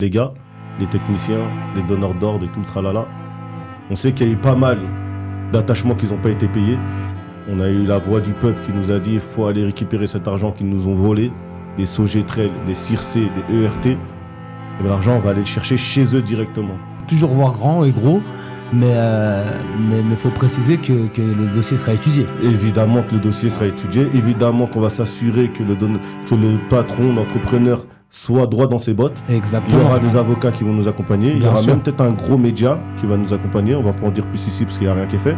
les gars, les techniciens, les donneurs d'ordre et tout le tralala. On sait qu'il y a eu pas mal d'attachements qui n'ont pas été payés. On a eu la voix du peuple qui nous a dit qu'il faut aller récupérer cet argent qu'ils nous ont volé, des Sogetrel, des Circe, des ERT. Et bien, l'argent, on va aller le chercher chez eux directement. Toujours voir grand et gros, mais faut préciser que le dossier sera étudié. Évidemment que le dossier sera étudié, évidemment qu'on va s'assurer que le patron, l'entrepreneur soit droit dans ses bottes. Exactement. Il y aura des avocats qui vont nous accompagner. Il y aura sûr. même peut-être un gros média qui va nous accompagner. On va pas en dire plus ici parce qu'il n'y a rien qui est fait.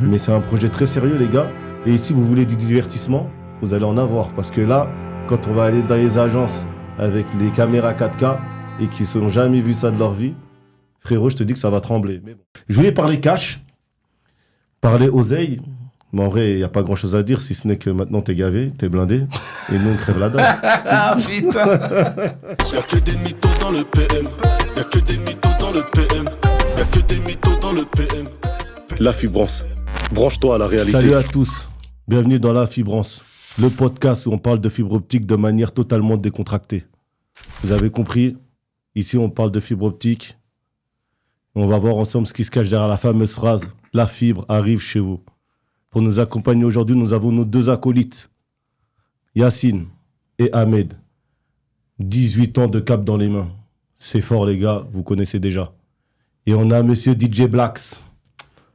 Mais c'est un projet très sérieux, les gars. Et si vous voulez du divertissement, vous allez en avoir. Parce que là, quand on va aller dans les agences avec les caméras 4K et qui n'ont jamais vu ça de leur vie, frérot, je te dis que ça va trembler. Mais bon. Je voulais parler cash, parler oseille. Mais en vrai, il n'y a pas grand-chose à dire, si ce n'est que maintenant, t'es gavé, t'es blindé, et nous, on crève la dalle. Ah putain. Y'a que des mythos dans le PM. Y'a que des mythos dans le PM. Y'a que des mythos dans le PM. La Fibrance. Branche-toi à la réalité. Salut à tous. Bienvenue dans La Fibrance, le podcast où on parle de fibre optique de manière totalement décontractée. Vous avez compris, ici, on parle de fibre optique. On va voir ensemble ce qui se cache derrière la fameuse phrase « La fibre arrive chez vous ». Pour nous accompagner aujourd'hui, nous avons nos deux acolytes, Yacine et Ahmed. 18 ans de cap dans les mains. C'est fort, les gars, vous connaissez déjà. Et on a monsieur DJ Blacks.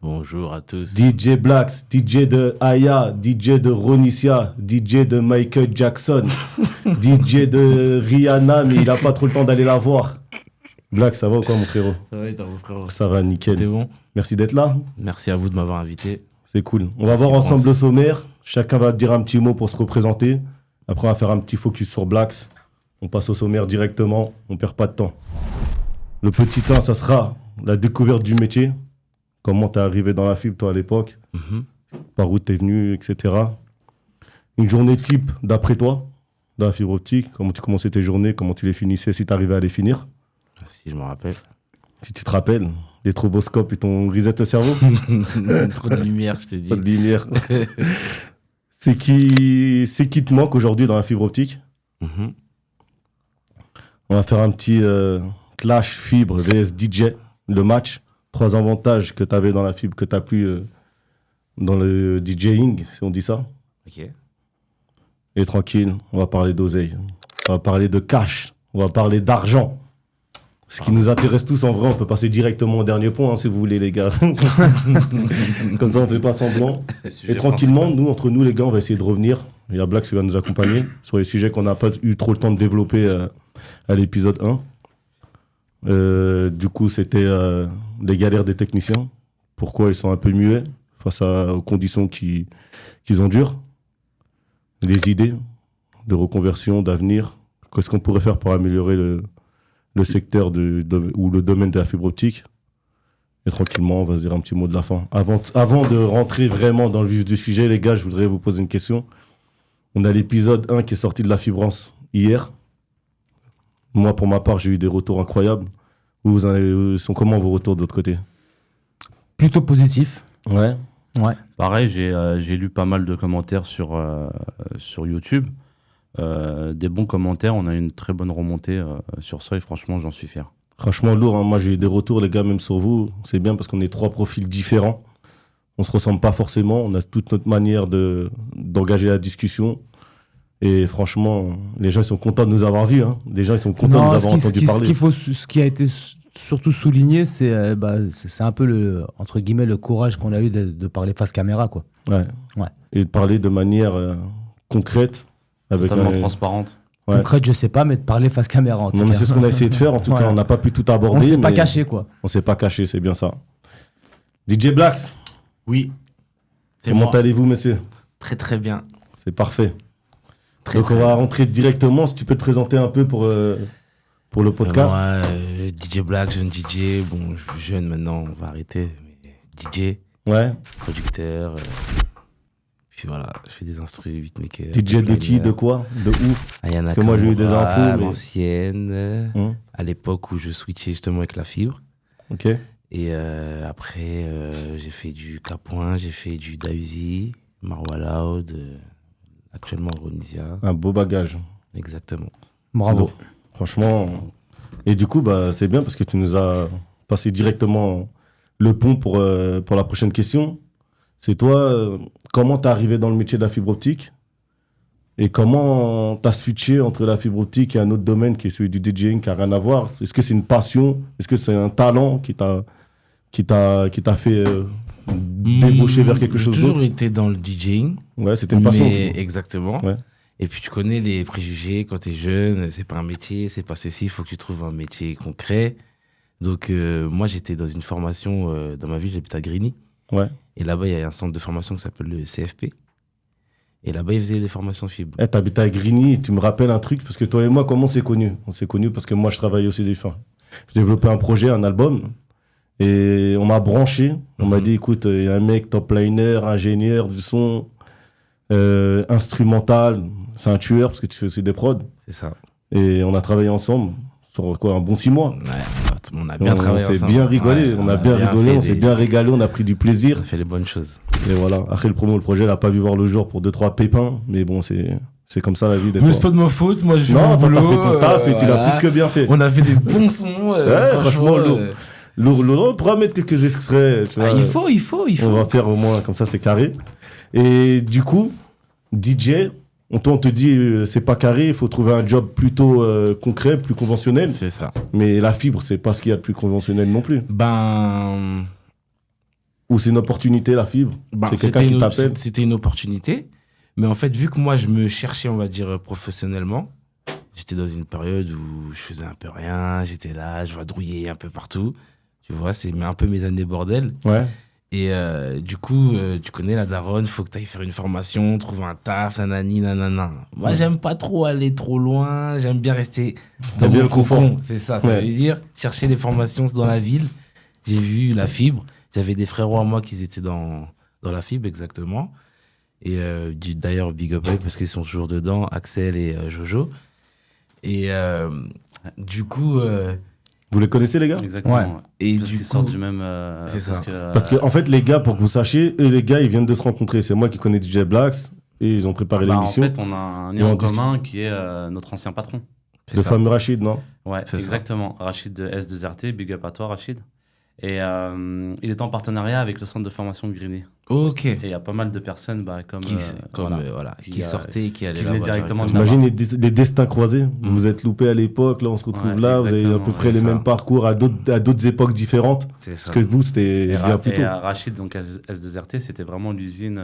Bonjour à tous. DJ Blacks, DJ de Aya, DJ de Ronicia, DJ de Michael Jackson, DJ de Rihanna, mais il n'a pas trop le temps d'aller la voir. Blacks, ça va ou quoi, mon frérot? Ça va, mon frérot. Ça va, nickel. C'est bon. Merci d'être là. Merci à vous de m'avoir invité. C'est cool. On va voir ensemble le sommaire. Chacun va dire un petit mot pour se représenter. Après, on va faire un petit focus sur Blacks. On passe au sommaire directement. On perd pas de temps. Le petit 1, ça sera la découverte du métier. Comment t'es arrivé dans la fibre, toi, à l'époque. Par où t'es venu, etc. Une journée type, d'après toi, dans la fibre optique. Comment tu commençais tes journées, comment tu les finissais, si t'arrivais à les finir. Si je me rappelle. Si tu te rappelles, les stroboscopes, ils t'ont reset le cerveau. Trop de lumière, je te dis. Trop de lumière. C'est qui te manque aujourd'hui dans la fibre optique? On va faire un petit clash fibre vs DJ, le match. 3 avantages que tu avais dans la fibre que tu n'as plus dans le DJing, si on dit ça. Ok. Et tranquille, on va parler d'oseille. On va parler de cash. On va parler d'argent. Ce qui nous intéresse tous, en vrai, on peut passer directement au dernier point, hein, si vous voulez, les gars. Comme ça, on ne fait pas semblant. Et tranquillement, nous, entre nous, les gars, on va essayer de revenir. Il y a Black qui va nous accompagner sur les sujets qu'on n'a pas eu trop le temps de développer à l'épisode 1. Du coup, c'était les galères des techniciens. Pourquoi ils sont un peu muets face aux conditions qu'ils endurent. Les idées de reconversion, d'avenir. Qu'est-ce qu'on pourrait faire pour améliorer le secteur ou le domaine de la fibre optique. Et tranquillement, on va se dire un petit mot de la fin. Avant de rentrer vraiment dans le vif du sujet, les gars, je voudrais vous poser une question. On a l'épisode 1 qui est sorti de la Fibrance hier. Moi, pour ma part, j'ai eu des retours incroyables. Sont comment vos retours de l'autre côté? Plutôt positif. Ouais. Pareil, j'ai lu pas mal de commentaires sur YouTube. Des bons commentaires, on a une très bonne remontée sur ça et franchement j'en suis fier. Franchement lourd, hein. Moi j'ai eu des retours les gars, même sur vous, c'est bien parce qu'on est 3 profils différents, on se ressemble pas forcément, on a toute notre manière d'engager la discussion et franchement les gens ils sont contents de nous avoir vus, hein. Les gens ils sont contents de nous avoir entendu parler. Ce qui a été surtout souligné, c'est un peu entre guillemets le courage qu'on a eu de parler face caméra, quoi. Ouais. Et de parler de manière concrète. Totalement transparente. Ouais. Concrète, je sais pas, mais de parler face caméra. En tout cas. C'est ce qu'on a essayé de faire. En tout cas, on n'a pas pu tout aborder. On s'est pas caché, quoi. On s'est pas caché, c'est bien ça. DJ Blacks. Oui. Comment allez-vous, messieurs? Très très bien. C'est parfait. Donc on va rentrer directement. Si tu peux te présenter un peu pour le podcast. Moi, DJ Black, jeune DJ. Bon, jeune maintenant, on va arrêter. Mais DJ. Ouais. Producteur. Puis voilà, je fais des instruments beatmakers. DJ de qui? De quoi? De où? Ayana Parce que moi j'ai eu des infos. À l'ancienne, à l'époque où je switchais justement avec la fibre. Ok. Et après, j'ai fait du K-Point, j'ai fait du Dausi, Marwa Loud, actuellement Ronisia. Un beau bagage. Exactement. Bravo. Franchement, Et du coup, bah, c'est bien parce que tu nous as passé directement le pont pour la prochaine question. C'est toi, comment t'es arrivé dans le métier de la fibre optique et comment t'as switché entre la fibre optique et un autre domaine qui est celui du DJing qui n'a rien à voir. Est-ce que c'est une passion? Est-ce que c'est un talent qui t'a fait débaucher vers quelque chose J'ai d'autre? toujours été dans le DJing. Ouais, c'était une passion. Exactement. Ouais. Et puis tu connais les préjugés quand t'es jeune, c'est pas un métier, c'est pas ceci, il faut que tu trouves un métier concret. Donc moi j'étais dans une formation dans ma ville, j'habite à Grigny. Ouais. Et là-bas il y a un centre de formation qui s'appelle le CFP. Et là-bas ils faisaient les formations fibre. Eh, t'habites à Grigny, tu me rappelles un truc, parce que toi et moi, comment on s'est connus? On s'est connus parce que moi, je travaillais aussi des fins. J'ai développé un projet, un album, et on m'a branché. On m'a dit, écoute, il y a un mec top liner, ingénieur du son, instrumental, c'est un tueur, parce que tu fais aussi des prods. C'est ça. Et on a travaillé ensemble sur quoi, un bon 6 mois. Ouais, on a bien travaillé On s'est ensemble. bien rigolé, Ouais, on a bien rigolé, fait on s'est bien régalé, on a pris du plaisir. On a fait les bonnes choses. Et voilà, après le projet n'a pas vu voir le jour pour 2-3 pépins, mais bon, c'est comme ça la vie des Mais fois. c'est pas de ma faute, moi je fais Non, mon toi, boulot. t'as fait ton taf et tu l'as plus que bien fait. On a fait des bons sons. Ouais, franchement, lourd. On pourra mettre quelques extraits. Tu vois. Il faut. On va faire au moins, comme ça, c'est carré. Et du coup, DJ, on te dit, c'est pas carré, il faut trouver un job plutôt concret, plus conventionnel. C'est ça. Mais la fibre, c'est pas ce qu'il y a de plus conventionnel non plus. Ou c'est une opportunité, la fibre. C'est quelqu'un qui t'appelle. C'était une opportunité. Mais en fait, vu que moi, je me cherchais, on va dire, professionnellement, j'étais dans une période où je faisais un peu rien, j'étais là, je vadrouillais un peu partout. Tu vois, c'est un peu mes années bordel. Ouais. Et du coup, tu connais la daronne, faut que tu ailles faire une formation, trouver un taf, nanani, nanana. Moi, j'aime pas trop aller trop loin, j'aime bien rester dans bien mon le confort. cocon. C'est ça, ça Ouais. veut dire chercher des formations dans la ville. J'ai vu la fibre. J'avais des frérots à moi qui étaient dans la fibre, exactement. Et d'ailleurs, big up parce qu'ils sont toujours dedans, Axel et Jojo. Et du coup... Vous les connaissez, les gars? Exactement. Ouais. Ouais. Et Parce du qu'ils coup, sortent du même. c'est ça. Parce que, en fait, les gars, pour que vous sachiez, eux, les gars, ils viennent de se rencontrer. C'est moi qui connais DJ Blacks et ils ont préparé en l'émission. fait, on a un Et lien on en commun qui est notre ancien patron. c'est Le ça. fameux Rachid, non? Ouais, C'est ça. exactement. Rachid de S2RT, big up à toi, Rachid. Et il est en partenariat avec le centre de formation de Grigny. Ok. Et il y a pas mal de personnes comme. Qui sortaient et qui allaient qui venaient là-bas directement de T'imagines les destins croisés? Mm. Vous vous êtes loupés à l'époque, là on se retrouve Ouais, là, vous avez à peu exactement, près c'est les ça. mêmes parcours à d'autres époques différentes. C'est ça. Parce que vous, c'était bien plus tôt. Et Rachid, donc S2RT, c'était vraiment l'usine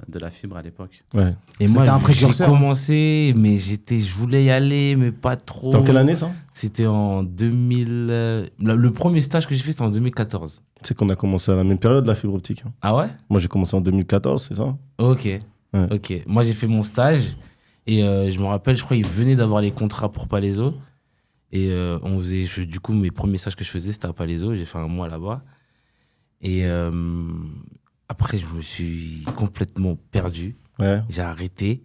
de la fibre à l'époque. Ouais. Et C'était moi, un j'ai précurseur. commencé, mais je voulais y aller, mais pas trop. Dans quelle année ça? C'était en 2000. Le premier stage que j'ai fait, c'était en 2014. Tu sais qu'on a commencé à la même période, la fibre optique. Hein. Ah ouais? Moi j'ai commencé en 2014, c'est ça? Ok. Ouais. Ok. Moi, j'ai fait mon stage et je me rappelle, je crois qu'ils venaient d'avoir les contrats pour Palaiso. Et on faisait, du coup, mes premiers stages que je faisais, c'était à Palaiso. J'ai fait un mois là-bas. Et après, je me suis complètement perdu. Ouais. J'ai arrêté.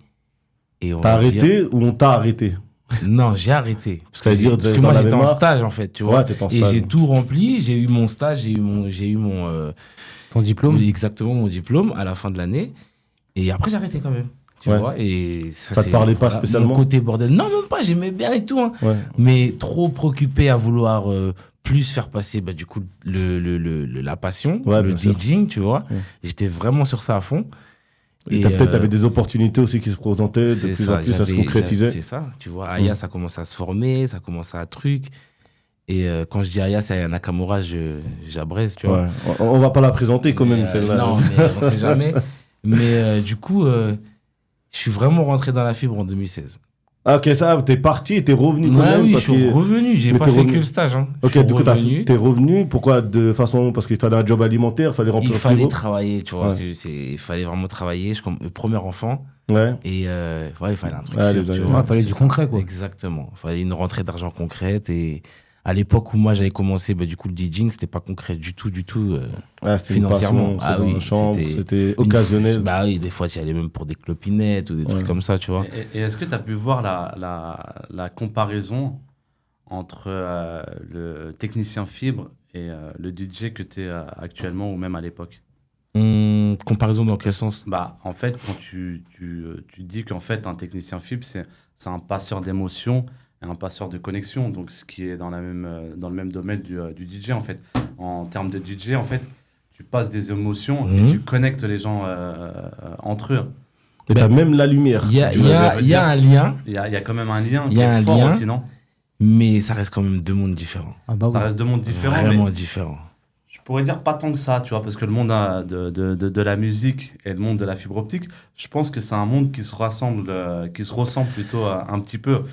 Et on T'as va dire- arrêté ou on t'a arrêté? Non, j'ai arrêté. Parce que, C'est-à-dire, parce que t'en moi, avais j'étais en marre stage, en fait, tu vois. Ouais, t'étais en Et stage. j'ai tout rempli. J'ai eu mon stage, j'ai eu mon Ton diplôme? exactement mon diplôme à la fin de l'année. Et après, j'ai arrêté quand même. Tu Ouais. vois. Et ça te c'est- parlait pas spécialement? Mon côté bordel. Non, même pas. J'aimais bien et tout. Hein. Ouais. Mais trop préoccupé à vouloir plus faire passer, du coup, la passion, Ouais, le bien sûr. DJing, tu vois. Ouais. J'étais vraiment sur ça à fond. Et peut-être t'avais des opportunités aussi qui se présentaient de c'est plus en plus, ça se concrétisait. C'est ça, tu vois. Aya, ça commence à se former, ça commence à truc. Et quand je dis Aya, c'est Aya Nakamura, j'abraise, tu vois. Ouais. On va pas la présenter quand même, Mais, celle-là. non, mais on sait jamais. Mais du coup, je suis vraiment rentré dans la fibre en 2016. Ah, ok, ça, t'es parti et t'es revenu quand Ouais, même. oui, je parce suis que- revenu. J'ai Mais pas t'es fait revenu. que le stage. Hein. Je Ok, suis du coup, revenu. t'es revenu. Pourquoi? De façon, parce qu'il fallait un job alimentaire, il fallait remplir Il le fallait frigo. travailler, tu vois. Ouais. Parce que il fallait vraiment travailler. Je suis comme premier enfant. Ouais. Et ouais, il fallait un truc Ouais, sûr, les tu années- vois. Ouais, fallait C'est du ça. concret, quoi. Exactement. Il fallait une rentrée d'argent concrète. Et à l'époque où moi j'avais commencé, du coup, le DJing, c'était pas concret du tout. Ouais, c'était une Financièrement. passion, Ah c'était oui, dans la chambre, c'était c'était occasionnel. Bah oui, des fois, j'y allais même pour des clopinettes ou des trucs Ouais. comme ça, tu vois. Et est-ce que tu as pu voir la comparaison entre le technicien fibre et le DJ que tu es actuellement ou même à l'époque? Comparaison dans quel sens? Bah, en fait, quand tu dis qu'en fait, un technicien fibre, c'est un passeur d'émotions, et un passeur de connexion, donc ce qui est dans le même domaine du DJ en fait. En termes de DJ, en fait, tu passes des émotions et tu connectes les gens entre eux. Et t'as même la lumière. Il y a un lien. Il y a quand même un lien. Il y a un fort lien, aussi, non? Mais ça reste quand même deux mondes différents. Ah bah Ça oui. reste deux mondes différents. Vraiment Mais différents. je pourrais dire pas tant que ça, tu vois, parce que le monde de la musique et le monde de la fibre optique, je pense que c'est un monde qui se ressemble plutôt un petit peu,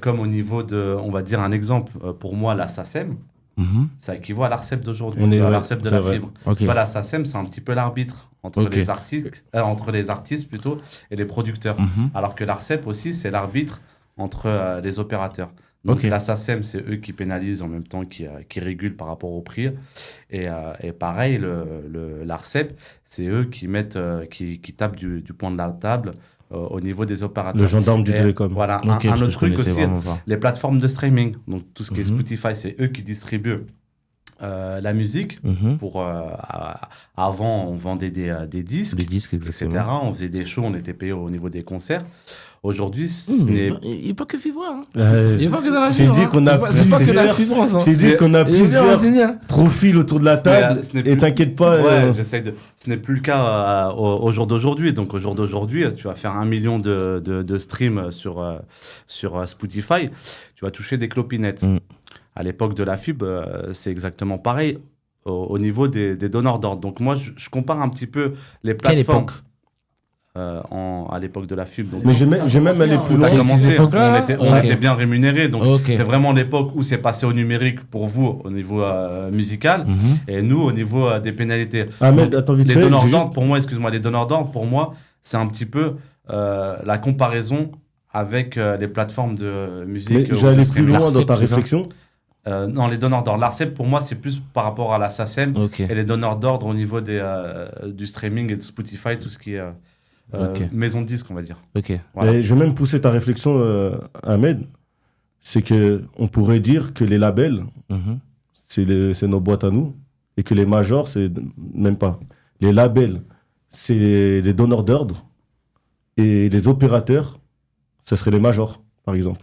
comme au niveau de, on va dire un exemple, pour moi, la SACEM, ça équivaut à l'ARCEP d'aujourd'hui, à l'ARCEP de la fibre. Okay. La SACEM, c'est un petit peu l'arbitre entre les artistes plutôt et les producteurs, alors que l'ARCEP aussi, c'est l'arbitre entre les opérateurs. Donc la SACEM, c'est eux qui pénalisent en même temps qui régulent par rapport au prix. Et pareil, l'ARCEP, c'est eux qui mettent, qui tapent du point de la table au niveau des opérateurs. Le gendarme du télécom. Voilà, un autre truc aussi, les plateformes de streaming. Donc tout ce qui est Spotify, c'est eux qui distribuent la musique. Avant, on vendait des disques, etc. On faisait des shows, on était payé au niveau des concerts. Aujourd'hui, il n'y a pas que Fibre. Hein. J'ai dit qu'on a plusieurs profils autour de la table. Et t'inquiète pas. Ce n'est plus le cas au jour d'aujourd'hui. Donc, au jour d'aujourd'hui, tu vas faire 1 million de streams sur Spotify. Tu vas toucher des clopinettes. À l'époque de la fibre, c'est exactement pareil au niveau des donneurs d'ordre. Donc, moi, je compare un petit peu les plateformes. Quelle époque à l'époque de la fibre. Donc, mais j'ai même allé plus loin. On était bien rémunérés. Donc, c'est vraiment l'époque où c'est passé au numérique pour vous au niveau musical et nous au niveau des pénalités. Ahmed, attends vite les fait. Donneurs d'ordre, pour moi, les donneurs d'ordre, pour moi, c'est un petit peu la comparaison avec les plateformes de musique. Mais j'allais plus loin dans ta réflexion. Non, les donneurs d'ordre. L'ARCEP, pour moi, c'est plus par rapport à la SACEM et les donneurs d'ordre au niveau du streaming et de Spotify, tout ce qui est maison de disque, on va dire. Voilà. Et je vais même pousser ta réflexion, Ahmed. C'est qu'on pourrait dire que les labels, c'est nos boîtes à nous, et que les majors, c'est même pas. Les labels, c'est les donneurs d'ordre, et les opérateurs, ce seraient les majors, par exemple.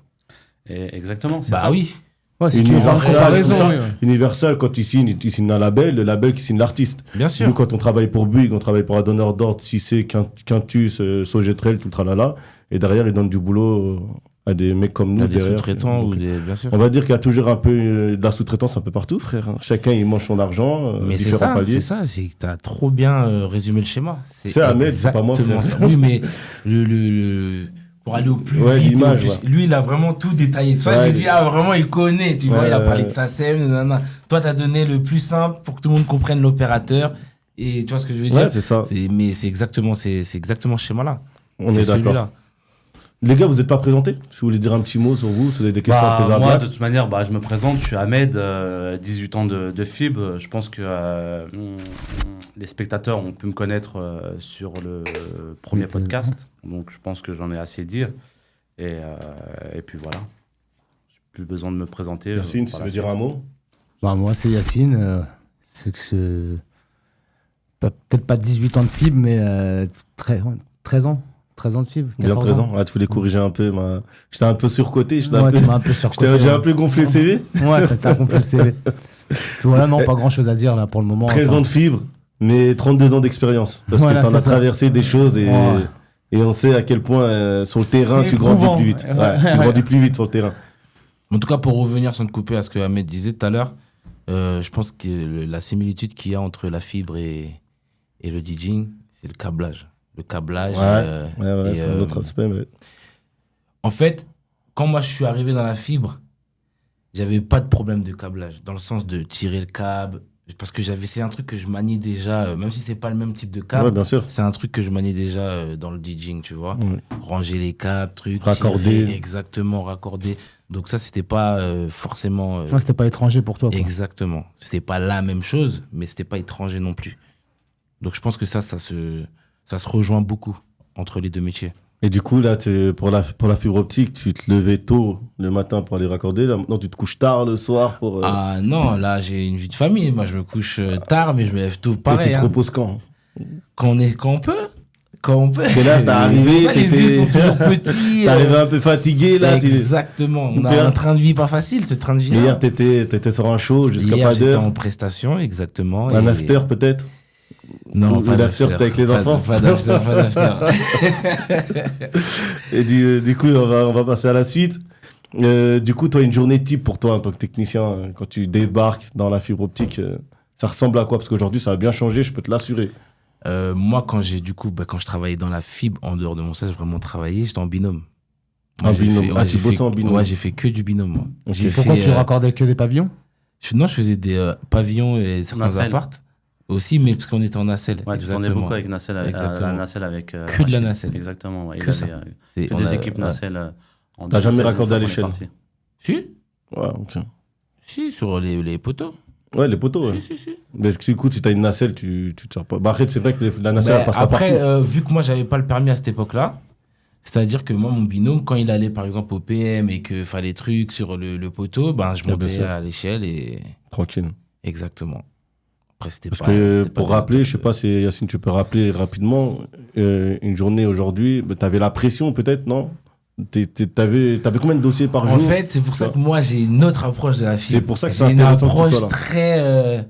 Et exactement, c'est ça. Bah oui. Ouais, si tu veux faire une comparaison. Universal, quand il signe un label, le label qui signe l'artiste. Bien sûr. Nous, quand on travaille pour Bouygues, on travaille pour un donneur d'ordre, Cissé, Quintus, Sogetrel, tout le tralala. Et derrière, ils donnent du boulot à des mecs comme nous. À des sous-traitants ou des. Bien sûr. On va dire qu'il y a toujours un peu de la sous-traitance un peu partout, frère. Chacun, il mange son argent. Mais c'est ça, c'est que tu as trop bien résumé le schéma. C'est Ahmed, c'est pas moi. Ça. Oui, mais pour aller au plus vite. Lui, il a vraiment tout détaillé. Soit j'ai dit, vraiment, il connaît. Tu vois, il a parlé de SACEM. Toi, tu as donné le plus simple pour que tout le monde comprenne l'opérateur. Et tu vois ce que je veux dire? Ouais, c'est ça. Mais c'est exactement ce schéma-là. On est d'accord. Les gars, vous n'êtes pas présentés? Si vous voulez dire un petit mot sur vous, si vous avez des questions à poser à moi, de toute manière, je me présente. Je suis Ahmed, 18 ans de fibre. Je pense que les spectateurs ont pu me connaître sur le premier podcast. Donc, je pense que j'en ai assez dit. Et puis voilà. J'ai plus besoin de me présenter. Yacine, si tu veux dire un mot? Moi, c'est Yacine. Peut-être pas 18 ans de fibre, mais 13 ans. 13 ans de fibre. Bien présent. Tu voulais corriger un peu. J'étais un peu surcoté. Tu m'as un peu surcoté. J'ai un peu gonflé le CV. Ouais, t'as gonflé le CV. Puis voilà, non, pas grand chose à dire là pour le moment. 13 ans de fibre, mais 32 ans d'expérience. Parce que t'en as traversé des choses et on sait à quel point sur le terrain tu grandis plus vite. Tu grandis plus vite sur le terrain. En tout cas, pour revenir sans te couper à ce que Ahmed disait tout à l'heure, je pense que la similitude qu'il y a entre la fibre et le DJing, c'est le câblage. Le câblage. C'est un autre aspect. Mais... En fait, quand moi je suis arrivé dans la fibre, j'avais pas de problème de câblage, dans le sens de tirer le câble, parce que c'est un truc que je maniais déjà, même si c'est pas le même type de câble, c'est un truc que je maniais déjà dans le DJing, tu vois. Ranger les câbles, raccorder. Tirer, exactement, raccorder. Donc ça, c'était pas forcément... c'était pas étranger pour toi, quoi. Exactement. C'était pas la même chose, mais c'était pas étranger non plus. Donc je pense que ça se rejoint beaucoup entre les deux métiers. Et du coup, là, pour la fibre optique, tu te levais tôt le matin pour aller raccorder. Là, maintenant, tu te couches tard le soir pour... Ah non, là, j'ai une vie de famille. Moi, je me couche tard, mais je me lève tôt pareil. Et tu te reposes quand? Quand on peut. Quand on peut. Et là, t'es arrivé, les yeux sont toujours petits. T'es arrivé un peu fatigué, là. Exactement. On a un train de vie pas facile, ce train de vie. Hier, t'étais sur un show jusqu'à Hier, pas j'étais d'heure. en prestation, exactement. Un after, peut-être? Non, Ou pas l'after, c'était avec les enfants? Pas d'after, pas d'after. Et du coup, on va passer à la suite. Du coup, toi, une journée type pour toi en tant que technicien, quand tu débarques dans la fibre optique, ça ressemble à quoi? Parce qu'aujourd'hui, ça a bien changé, je peux te l'assurer. Moi, quand je travaillais dans la fibre, en dehors de mon stage, vraiment travaillé, j'étais en binôme. En binôme. Tu bossais en binôme? Ouais, j'ai fait que du binôme, moi. Okay. Pourquoi tu raccordais que des pavillons? Non, je faisais des pavillons et certains Nacelle. appartes aussi, mais parce qu'on était en nacelle. Ouais, tu tournais beaucoup avec Nacelle, la Nacelle avec. Que de la Nacelle. Exactement. Ouais. Que Il ça. avait que des équipes Nacelle. T'as jamais raccordé à l'échelle? Si, Ouais, ok. si, sur les poteaux. Ouais, les poteaux, ouais. Si. Mais écoute, si t'as une nacelle, tu te sers pas. Bah, après, c'est vrai que la nacelle, elle passe pas après, partout. vu que moi, j'avais pas le permis à cette époque-là, c'est-à-dire que moi, mon binôme, quand il allait par exemple au PM et qu'il fallait des trucs sur le poteau, ben, je bien montais sûr. à l'échelle et. Tranquille. Exactement. Après, c'était Parce pas. que c'était pas pour des- rappeler, je sais pas si Yacine, tu peux rappeler rapidement, une journée aujourd'hui, bah, t'avais la pression peut-être, non? T'avais combien de dossiers par En jour? fait, c'est pour ça que moi, j'ai une autre approche de la fibre. C'est pour ça que c'est J'ai une intéressant que tu approche sois là. très.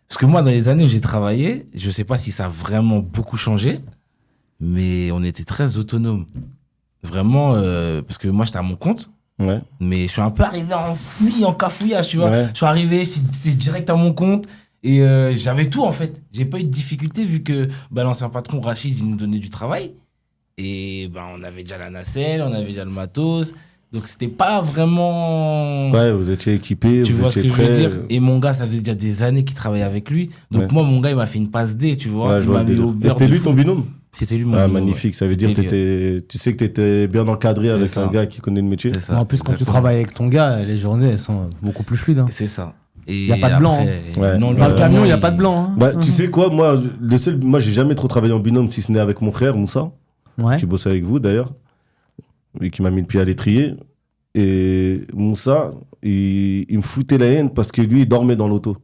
Parce que moi, dans les années où j'ai travaillé, je sais pas si ça a vraiment beaucoup changé, mais on était très autonome. Vraiment, parce que moi, j'étais à mon compte, Ouais. mais je suis un peu arrivé en fouillis, en cafouillage, tu vois. Ouais. Je suis arrivé, c'est direct à mon compte. Et j'avais tout, en fait. J'ai pas eu de difficulté vu que l'ancien patron, Rachid, il nous donnait du travail. Et on avait déjà la nacelle, on avait déjà le matos. Donc, c'était pas vraiment... Ouais, vous étiez équipés, Tu vous vois ce étiez que je veux prêts. dire? Et mon gars, ça faisait déjà des années qu'il travaillait avec lui. Donc, Ouais. moi, mon gars, il m'a fait une passe D, tu vois. Ouais, je Il vois m'a le mis délire. au Et beurre c'était de lui fou. ton binôme? C'était lui mon Ah, binôme, magnifique, ça veut dire C'était que tu sais que t'étais bien encadré C'est avec ça. un gars qui connaît le métier. C'est ça. En plus, quand tu exactement. travailles avec ton gars, les journées, elles sont beaucoup plus fluides. Hein. C'est ça. Y a pas de blanc, hein. Ouais. Non, lui, Dans le Ouais. camion, il n'y a vraiment, pas de blanc. Hein. Bah, tu sais quoi, moi, j'ai jamais trop travaillé en binôme, si ce n'est avec mon frère, Moussa, Ouais. qui bosse avec vous d'ailleurs, et qui m'a mis le pied à l'étrier. Et Moussa, il me foutait la haine parce que lui, il dormait dans l'auto.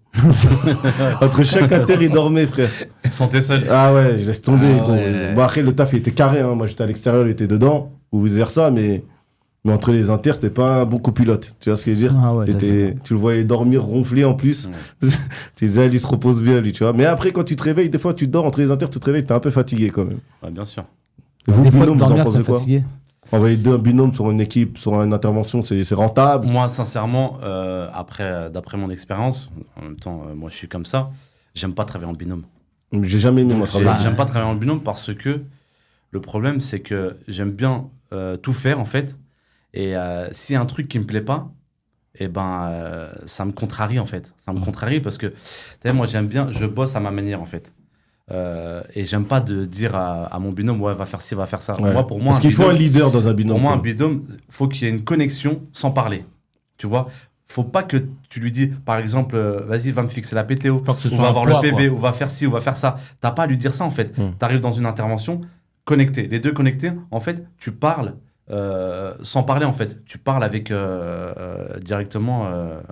Entre chaque inter, il dormait, frère. Tu te sentais seul. Ah ouais, je laisse tomber. Ah gros. ouais. Bon, après, le taf, il était carré. Hein. Moi, j'étais à l'extérieur, il était dedans, ou vice-versa, mais entre les inters, c'était pas un bon copilote. Tu vois ce que je veux dire? Ah ouais, ça, Tu le voyais dormir, ronfler en plus. Tu disais, il se repose bien, lui, tu vois. Mais après, quand tu te réveilles, des fois, tu dors entre les inters, tu te réveilles, t'es un peu fatigué quand même. Ouais, bien sûr. Vous, Des fois, binôme, vous en dormir, ça pensez quoi? fatigué. Envoyer deux binômes sur une équipe, sur une intervention, c'est rentable. Moi, sincèrement, d'après mon expérience, en même temps, moi, je suis comme ça, j'aime pas travailler en binôme. J'ai jamais aimé moi travailler. J'aime pas travailler en binôme parce que le problème, c'est que j'aime bien tout faire, en fait. Et s'il y a un truc qui me plaît pas, ça me contrarie, en fait. Ça me contrarie parce que, tu sais, moi, j'aime bien, je bosse à ma manière, en fait. Et j'aime pas de dire à mon binôme, ouais, va faire ci, va faire ça. Ouais. Moi, pour moi, Parce qu'il faut un leader dans un binôme. Pour moi, un quoi. binôme, faut qu'il y ait une connexion sans parler. Tu vois, faut pas que tu lui dis, par exemple, vas-y, va me fixer la PTO, Pas que ce ou soit va un voir poids, le PB, quoi. ou va faire ci, ou va faire ça. T'as pas à lui dire ça, en fait. Tu arrives dans une intervention, connecté. Les deux connectés, en fait, tu parles sans parler, en fait. Tu parles avec directement...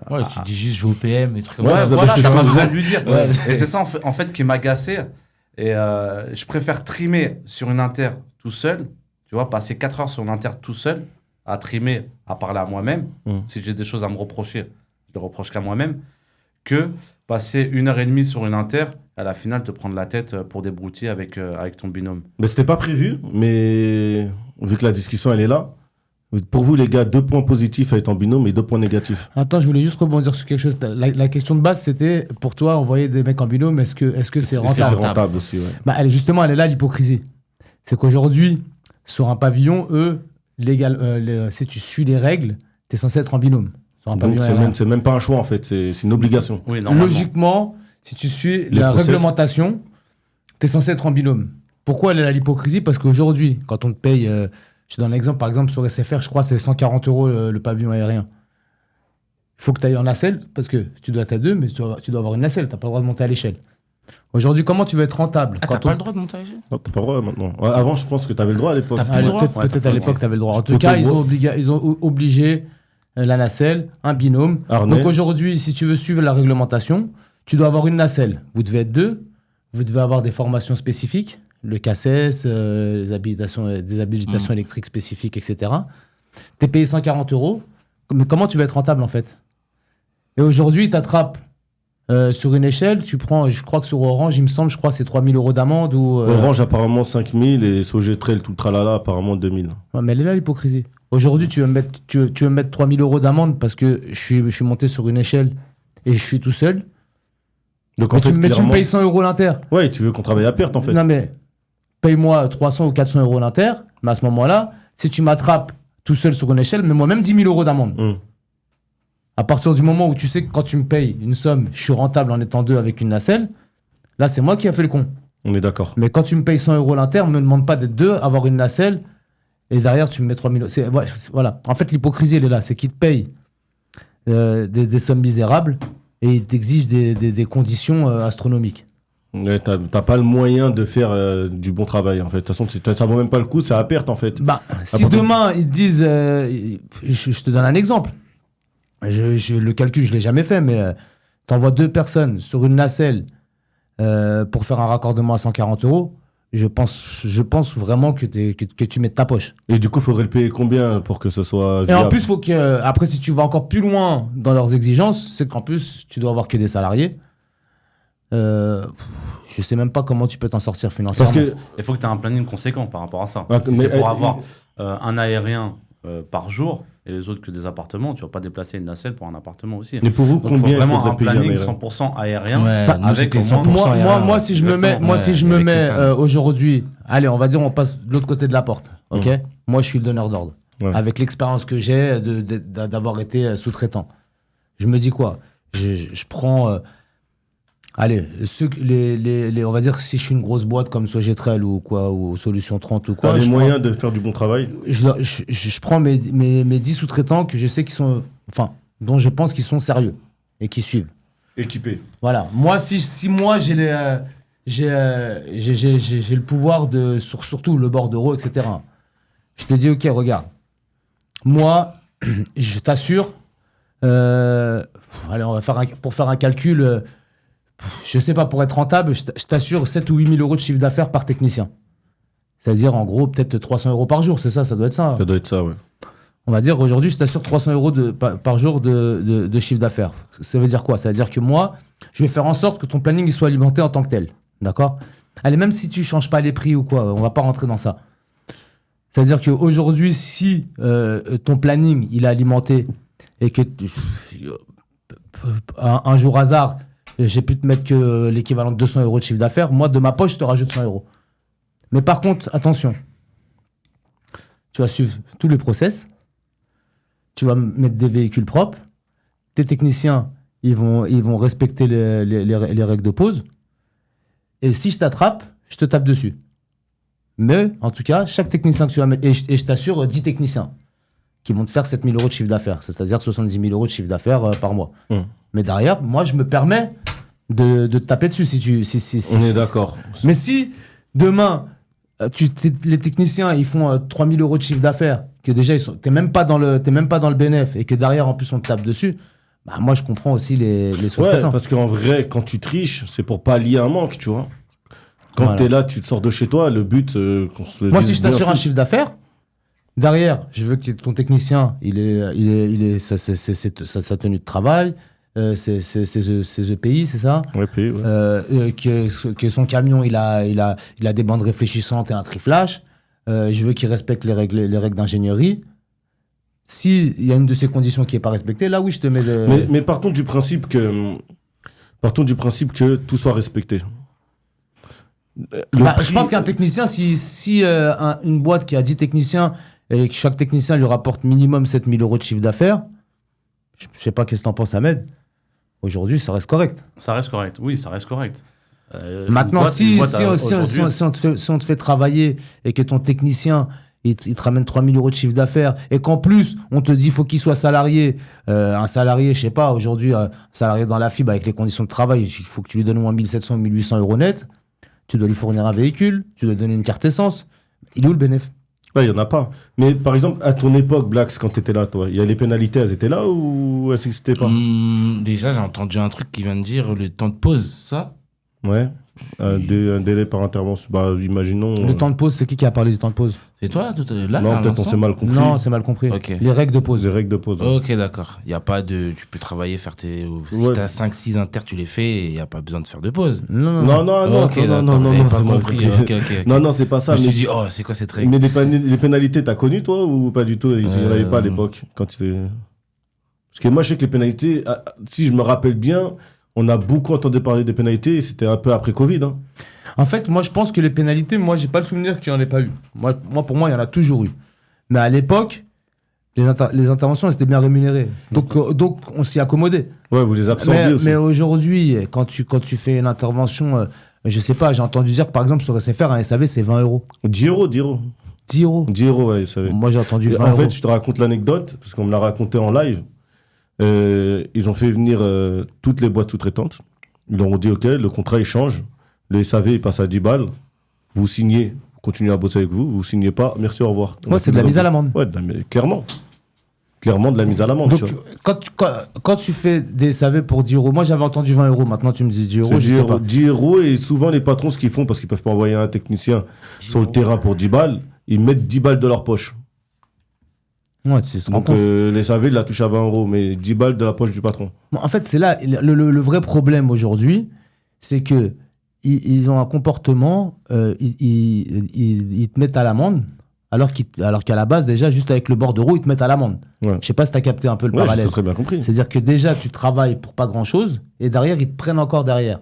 Ouais, tu dis juste je vais au PM, des trucs comme Ouais, ça. voilà, je t'as sais pas pas. besoin de lui dire. Ouais. Et c'est ça, en fait, qui m'agaçait. Et je préfère trimer sur une inter tout seul, tu vois, passer 4 heures sur une inter tout seul, à trimer, à parler à moi-même. Si j'ai des choses à me reprocher, je les reproche qu'à moi-même, que passer 1h30 sur une inter, à la finale, te prendre la tête pour des broutilles avec ton binôme. Mais c'était pas prévu, mais vu que la discussion elle est là, pour vous les gars, 2 points positifs à être en binôme et 2 points négatifs. Attends, je voulais juste rebondir sur quelque chose. La question de base, c'était, pour toi, envoyer des mecs en binôme, est-ce que c'est Est-ce que c'est rentable? rentable aussi, ouais. Bah, justement, elle est là, l'hypocrisie. C'est qu'aujourd'hui, sur un pavillon, si tu suis les règles, tu es censé être en binôme. Sur un Donc pavillon aérien. c'est même pas un choix en fait, c'est une obligation. Oui, normalement. Logiquement, si tu suis Les la process. réglementation, tu es censé être en binôme. Pourquoi elle est là, l'hypocrisie? Parce qu'aujourd'hui, quand on te paye, je te donne l'exemple, par exemple, sur SFR, je crois c'est 140 € le pavillon aérien. Il faut que tu ailles en nacelle, parce que tu dois être à 2, mais tu dois avoir une nacelle, tu n'as pas le droit de monter à l'échelle. Aujourd'hui, comment tu veux être rentable? Ah, t'as pas le droit de monter à l'échelle? Non, t'as pas le droit maintenant. Ouais, avant, je pense que t'avais le droit à l'époque. T'as plus Allez, le droit. peut-être Ouais, t'as peut-être pas à le l'époque, droit. tu avais le droit. En Je tout peux cas, te ils voir. ont obligé la nacelle, un binôme. Harnais. Donc aujourd'hui, si tu veux suivre la réglementation, tu dois avoir une nacelle. Vous devez être 2, vous devez avoir des formations spécifiques. le CACES, les habilitations, des habilitations électriques spécifiques, etc. Tu es payé 140 €. Mais comment tu vas être rentable, en fait? Et aujourd'hui, tu attrapes sur une échelle, tu prends, je crois que sur Orange, il me semble, c'est 3 000 € d'amende. Ou, Orange, apparemment, 5 000 et Sogetrel, tout le tralala, apparemment, 2 000. Ouais, mais elle est là, l'hypocrisie. Aujourd'hui, tu veux me mettre 3 000 € d'amende parce que je suis monté sur une échelle et je suis tout seul. Donc, Mais en fait, tu me payes 100 € l'inter. Ouais, tu veux qu'on travaille à perte, en fait. Non, mais paye-moi 300 ou 400 € l'inter. Mais à ce moment-là, si tu m'attrapes tout seul sur une échelle, mets-moi même 10 000 € d'amende. À partir du moment où tu sais que quand tu me payes une somme, je suis rentable en étant deux avec une nacelle, là, c'est moi qui a fait le con. On est d'accord. Mais quand tu me payes 100 € l'inter, me demande pas d'être deux, avoir une nacelle, et derrière, tu me mets 3 000 €. Voilà. En fait, l'hypocrisie, elle est là. C'est qu'ils te payent des sommes misérables et ils t'exigent des conditions astronomiques. Ouais, t'as pas le moyen de faire du bon travail, en fait. De toute façon, ça vaut même pas le coup, c'est à perte, en fait. Bah, si demain, ils te disent... je te donne un exemple. Le calcul, je l'ai jamais fait, mais t'envoies 2 personnes sur une nacelle pour faire un raccordement à 140 €. Je pense vraiment que tu mets de ta poche. Et du coup, il faudrait le payer combien pour que ce soit viable? Et en plus, faut que, après, si tu vas encore plus loin dans leurs exigences, c'est qu'en plus, tu dois avoir que des salariés. Je sais même pas comment tu peux t'en sortir financièrement. Parce que Il faut que tu aies un planning conséquent par rapport à ça. Ah, Si mais c'est pour avoir un aérien par jour et les autres que des appartements, tu vas pas déplacer une nacelle pour un appartement aussi. Mais pour vous, Donc, il faut combien il vraiment faudrait un payer planning aérien 100% aérien Ouais, nous, avec c'était au moins 100% aérien. Moi, si je me mets, Exactement. Ouais, avec ça. aujourd'hui, allez, on va dire, on passe de l'autre côté de la porte, ok? Moi, je suis le donneur d'ordre. Ouais. Avec l'expérience que j'ai d'avoir été sous-traitant. Je me dis quoi? Je prends, allez, on va dire que si je suis une grosse boîte comme Sogetrel ou quoi, ou Solution 30 ou quoi, t'as les je moyens de faire du bon travail? je prends mes 10 sous-traitants que je sais qu'ils sont, enfin, dont je pense qu'ils sont sérieux et qui suivent. Équipé. Voilà. Moi, si moi j'ai le pouvoir de surtout le bordereau, etc. Je te dis, ok, regarde. Moi, je t'assure. Allez, pour faire un calcul. Je sais pas, pour être rentable, je t'assure 7 ou 8 000 € de chiffre d'affaires par technicien. C'est-à-dire, en gros, peut-être 300 € par jour, c'est ça? Ça doit être ça. Ça doit être ça, ouais. On va dire, aujourd'hui, je t'assure 300 € par jour de chiffre d'affaires. Ça veut dire quoi? Ça veut dire que moi, je vais faire en sorte que ton planning il soit alimenté en tant que tel. D'accord? Allez, même si tu changes pas les prix ou quoi, on va pas rentrer dans ça. C'est-à-dire qu'aujourd'hui, si ton planning il est alimenté et que un jour hasard, j'ai pu te mettre que l'équivalent de 200 € de chiffre d'affaires, moi, de ma poche, je te rajoute 100 €. Mais par contre, attention, tu vas suivre tous les process, tu vas mettre des véhicules propres, tes techniciens, ils vont respecter les règles de pause, et si je t'attrape, je te tape dessus. Mais, en tout cas, chaque technicien que tu vas mettre, et je t'assure 10 techniciens qui vont te faire 7 000 € de chiffre d'affaires, c'est-à-dire 70 000 € de chiffre d'affaires par mois. Mais derrière, moi, je me permets de te taper dessus si On est d'accord. Mais si, demain, les techniciens, ils font 3 000 € de chiffre d'affaires, que déjà, t'es même pas dans le bénéf, et que derrière, en plus, on te tape dessus, bah, moi, je comprends aussi les sous-traitants. Ouais, parce qu'en vrai, quand tu triches, c'est pour pallier un manque, tu vois. Quand Voilà. t'es là, tu te sors de chez toi, le but, qu'on se le Moi, dise si je bien t'assure un tous. chiffre d'affaires, derrière, je veux que ton technicien, sa tenue de travail, ses EPI, c'est ça? Ouais, paye, ouais. Que son camion, il a des bandes réfléchissantes et un triflash. Je veux qu'il respecte les règles d'ingénierie. S'il y a une de ces conditions qui n'est pas respectée, là, oui, je te mets le... Mais partons du principe que tout soit respecté. Je pense qu'un technicien, si une boîte qui a 10 techniciens et que chaque technicien lui rapporte minimum 7 000 € de chiffre d'affaires, je sais pas qu'est-ce que t'en penses, Ahmed. Aujourd'hui, ça reste correct. Ça reste correct, oui, ça reste correct. Maintenant, si on on te fait travailler et que ton technicien, il te ramène 3 000 € de chiffre d'affaires et qu'en plus, on te dit faut qu'il soit salarié, un salarié, je sais pas, aujourd'hui, un salarié dans la fibre avec les conditions de travail, il faut que tu lui donnes au moins 1 700 ou 1 800 € net, tu dois lui fournir un véhicule, tu dois lui donner une carte essence. Il est où le bénéfice? Ouais, il n'y en a pas. Mais par exemple, à ton époque, Blacks, quand tu étais là, toi, il y a les pénalités, elles étaient là ou elles n'existaient pas? Déjà, j'ai entendu un truc qui vient de dire le temps de pause, ça. Ouais. Un délai par intervention. Bah, imaginons. Le temps de pause, c'est qui a parlé du temps de pause? C'est toi là, Non, à peut-être on l'instant s'est mal compris. Non, c'est mal compris. Ok. Les règles de pause. Les règles de pause. Ok, d'accord. Il n'y a pas de. Tu peux travailler, faire tes. Si Ouais. t'as 5-6 inters, tu les fais et il n'y a pas besoin de faire de pause. Non. Non, Ok, non, d'accord, non, j'avais non, pas c'est mal compris. compris. Ok. Non, non, c'est pas Je ça. me suis Mais, dit, oh, c'est quoi cette règle? mais les pénalités, t'as connu toi ou pas du tout? Il n'y en avait pas à l'époque. Quand tu Parce que moi, je sais que les pénalités, si je me rappelle bien, on a beaucoup entendu parler des pénalités et c'était un peu après Covid. Hein. En fait, moi, je pense que les pénalités, moi, j'ai pas le souvenir qu'il n'y en ait pas eu. Moi, pour moi, il y en a toujours eu. Mais à l'époque, les interventions, elles étaient bien rémunérées. Donc on s'y accommodait. Ouais, vous les absorbiez aussi. Mais aujourd'hui, quand tu fais une intervention, je sais pas, j'ai entendu dire que par exemple, sur SFR, un SAV, c'est 20 euros. 10 euros. 10 euros. 10 euros, ouais, ça va. Moi, j'ai entendu 20 En euros. fait, je te raconte l'anecdote, parce qu'on me l'a raconté en live. Ils ont fait venir toutes les boîtes sous-traitantes. Ils leur ont dit, OK, le contrat, il change. Le SAV, il passe à 10 balles. Vous signez, continuez à bosser avec vous. Vous signez pas, merci, au revoir. Ouais, c'est de la mise à l'amende. Ouais, clairement. Clairement, de la mise à l'amende. Donc, quand tu fais des SAV pour 10 euros, moi, j'avais entendu 20 euros. Maintenant, tu me dis 10 euros, je sais pas. 10 euros, et souvent, les patrons, ce qu'ils font, parce qu'ils peuvent pas envoyer un technicien sur le terrain pour 10 balles, ils mettent 10 balles de leur poche. Ouais, tu te rends Donc, compte. les SAV, ils la touchent à 20 euros, mais 10 balles de la poche du patron. Bon, en fait, c'est là, le vrai problème aujourd'hui, c'est que ils ont un comportement, ils te mettent à l'amende, alors qu'à la base, déjà, juste avec le bordereau, ils te mettent à l'amende. Ouais. Je sais pas si tu as capté un peu le Ouais, parallèle. j'ai très bien compris. C'est-à-dire que déjà, tu travailles pour pas grand-chose, et derrière, ils te prennent encore derrière.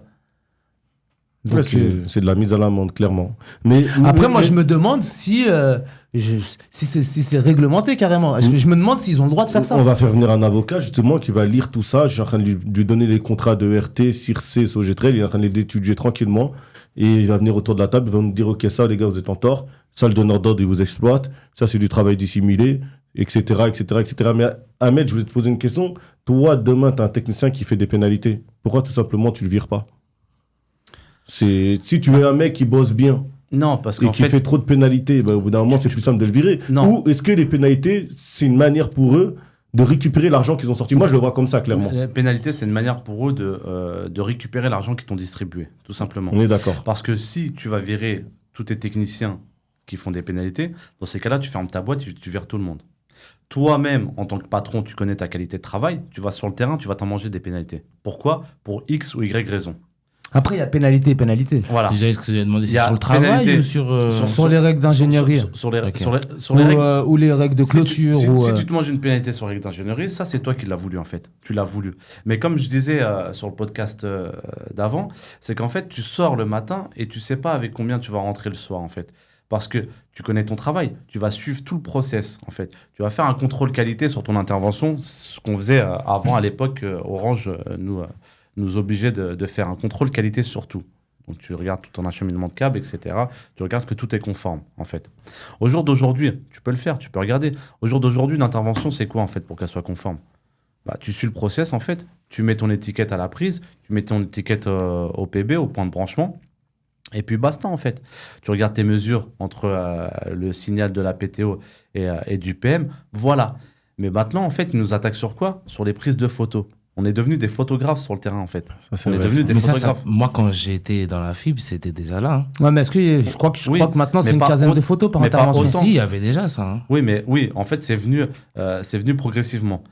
Donc, Ouais, c'est de la mise à l'amende, clairement. Mais, après, moi, mais- je me demande si c'est réglementé carrément. Je me demande s'ils ont le droit de faire ça. On va faire venir un avocat, justement, qui va lire tout ça. Je suis en train de lui donner les contrats de RT, CIRC, Sogetrel. Il est en train de les étudier tranquillement. Et il va venir autour de la table, il va nous dire, OK, ça, les gars, vous êtes en tort. Ça, le donneur d'ordre, il vous exploite. Ça, c'est du travail dissimulé, etc., etc., etc. Mais Ahmed, je voulais te poser une question. Toi, demain, tu as un technicien qui fait des pénalités. Pourquoi, tout simplement, tu le vires pas? Si tu es un mec qui bosse bien Non, parce et qu'en qui fait, fait trop de pénalités, bah, au bout d'un moment, c'est plus simple de le virer. Non. Ou est-ce que les pénalités, c'est une manière pour eux de récupérer l'argent qu'ils ont sorti? Moi, je le vois comme ça, clairement. la pénalité, c'est une manière pour eux de récupérer l'argent qu'ils t'ont distribué, tout simplement. On est d'accord. Parce que si tu vas virer tous tes techniciens qui font des pénalités, dans ces cas-là, tu fermes ta boîte et tu vires tout le monde. Toi-même, en tant que patron, tu connais ta qualité de travail, tu vas sur le terrain, tu vas t'en manger des pénalités. Pourquoi? Pour X ou Y raison. Après, il y a pénalité et pénalité. Voilà. Déjà, est-ce que j'ai demandé Il y a sur le travail pénalité. ou sur. Sur les règles d'ingénierie. Sur les, Ok. sur les règles. Ou les règles de Si tu- clôture. Si tu te manges une pénalité sur les règles d'ingénierie, ça, c'est toi qui l'as voulu, en fait. Tu l'as voulu. Mais comme je disais sur le podcast d'avant, c'est qu'en fait, tu sors le matin et tu sais pas avec combien tu vas rentrer le soir, en fait. Parce que tu connais ton travail, tu vas suivre tout le process, en fait. Tu vas faire un contrôle qualité sur ton intervention, ce qu'on faisait avant, à l'époque, Orange nous obligeait de faire un contrôle qualité sur tout. Donc tu regardes tout ton acheminement de câbles, etc. Tu regardes que tout est conforme, en fait. Au jour d'aujourd'hui, tu peux le faire, tu peux regarder. Au jour d'aujourd'hui, une intervention, c'est quoi, en fait, pour qu'elle soit conforme? Bah, tu suis le process, en fait. Tu mets ton étiquette à la prise, tu mets ton étiquette au PB, au point de branchement. Et puis basta, en fait. Tu regardes tes mesures entre le signal de la PTO et du PM. Voilà. Mais maintenant, en fait, ils nous attaquent sur quoi? Sur les prises de photos. On est devenus des photographes sur le terrain, en fait. Ça, c'est On est vrai, devenus ça. des Mais ça, photographes. moi, quand j'étais dans la fibre, c'était déjà là. Hein. Ouais, mais est-ce que je crois que maintenant, mais c'est une pas quinzaine au- de photos par mais pas intervention. Mais autant. si, il y avait déjà ça. Hein. Oui, en fait, c'est venu progressivement.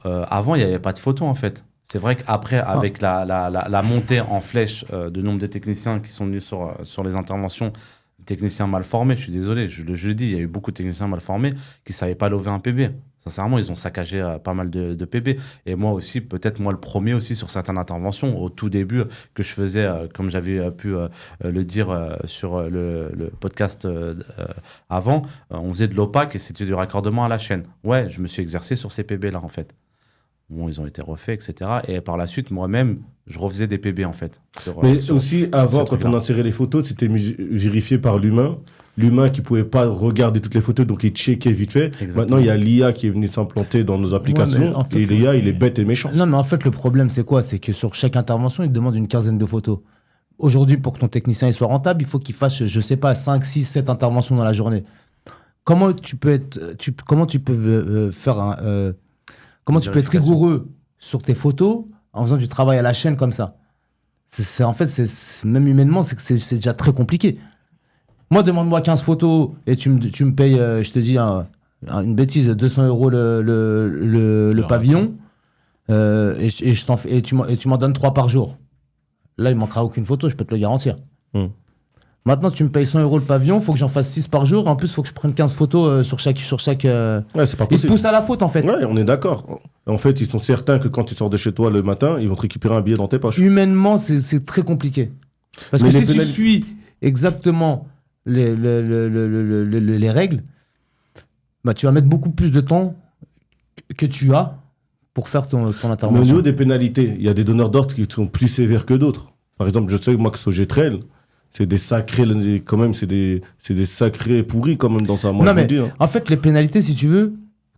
Avant, il n'y avait pas de photos, en fait. C'est vrai qu'après, avec la montée en flèche de nombre de techniciens qui sont venus sur les interventions, techniciens mal formés, je suis désolé, je le dis, il y a eu beaucoup de techniciens mal formés qui ne savaient pas lever un PB. Sincèrement, ils ont saccagé pas mal de PB. Et moi aussi, peut-être moi le premier aussi sur certaines interventions, au tout début, que je faisais, comme j'avais pu le dire sur le podcast avant, on faisait de l'opaque et c'était du raccordement à la chaîne. Ouais, je me suis exercé sur ces PB-là, en fait. Bon, ils ont été refaits, etc. Et par la suite, moi-même, je refaisais des PB, en fait. Mais aussi, avant, ces quand trucs-là. on insérait les photos, c'était vérifié par l'humain. L'humain qui ne pouvait pas regarder toutes les photos, donc il checkait vite fait. Exactement. Maintenant, il y a l'IA qui est venu s'implanter dans nos applications. mais en fait, et l'IA, il est bête et méchant. Non, mais en fait, le problème, c'est quoi? C'est que sur chaque intervention, il te demande une quinzaine de photos. Aujourd'hui, pour que ton technicien il soit rentable, il faut qu'il fasse, je sais pas, 5, 6, 7 interventions dans la journée. Comment tu peux être rigoureux sur tes photos en faisant du travail à la chaîne comme ça? En fait, même humainement, c'est déjà très compliqué. Moi, demande-moi 15 photos et tu me payes, je te dis une bêtise, 200 € le pavillon, et tu m'en donnes 3 par jour. Là, il manquera aucune photo, je peux te le garantir. Maintenant, tu me payes 100 € le pavillon, il faut que j'en fasse 6 par jour. En plus, il faut que je prenne 15 photos sur chaque. Ouais, c'est pas Ils te possible. poussent à la faute, en fait. Ouais, on est d'accord. En fait, ils sont certains que quand tu sors de chez toi le matin, ils vont te récupérer un billet dans tes poches. Humainement, c'est très compliqué. Parce Mais que les si tu suis exactement les règles, bah, tu vas mettre beaucoup plus de temps que tu as pour faire ton Mais au intervention. niveau des pénalités, il y a des donneurs d'ordre qui sont plus sévères que d'autres. Par exemple, je sais moi que Sogetrel, c'est des sacrés, quand même, c'est des sacrés pourris quand même dans ça. Moi, Non, je mais vous dis, hein. en fait, les pénalités, si tu veux,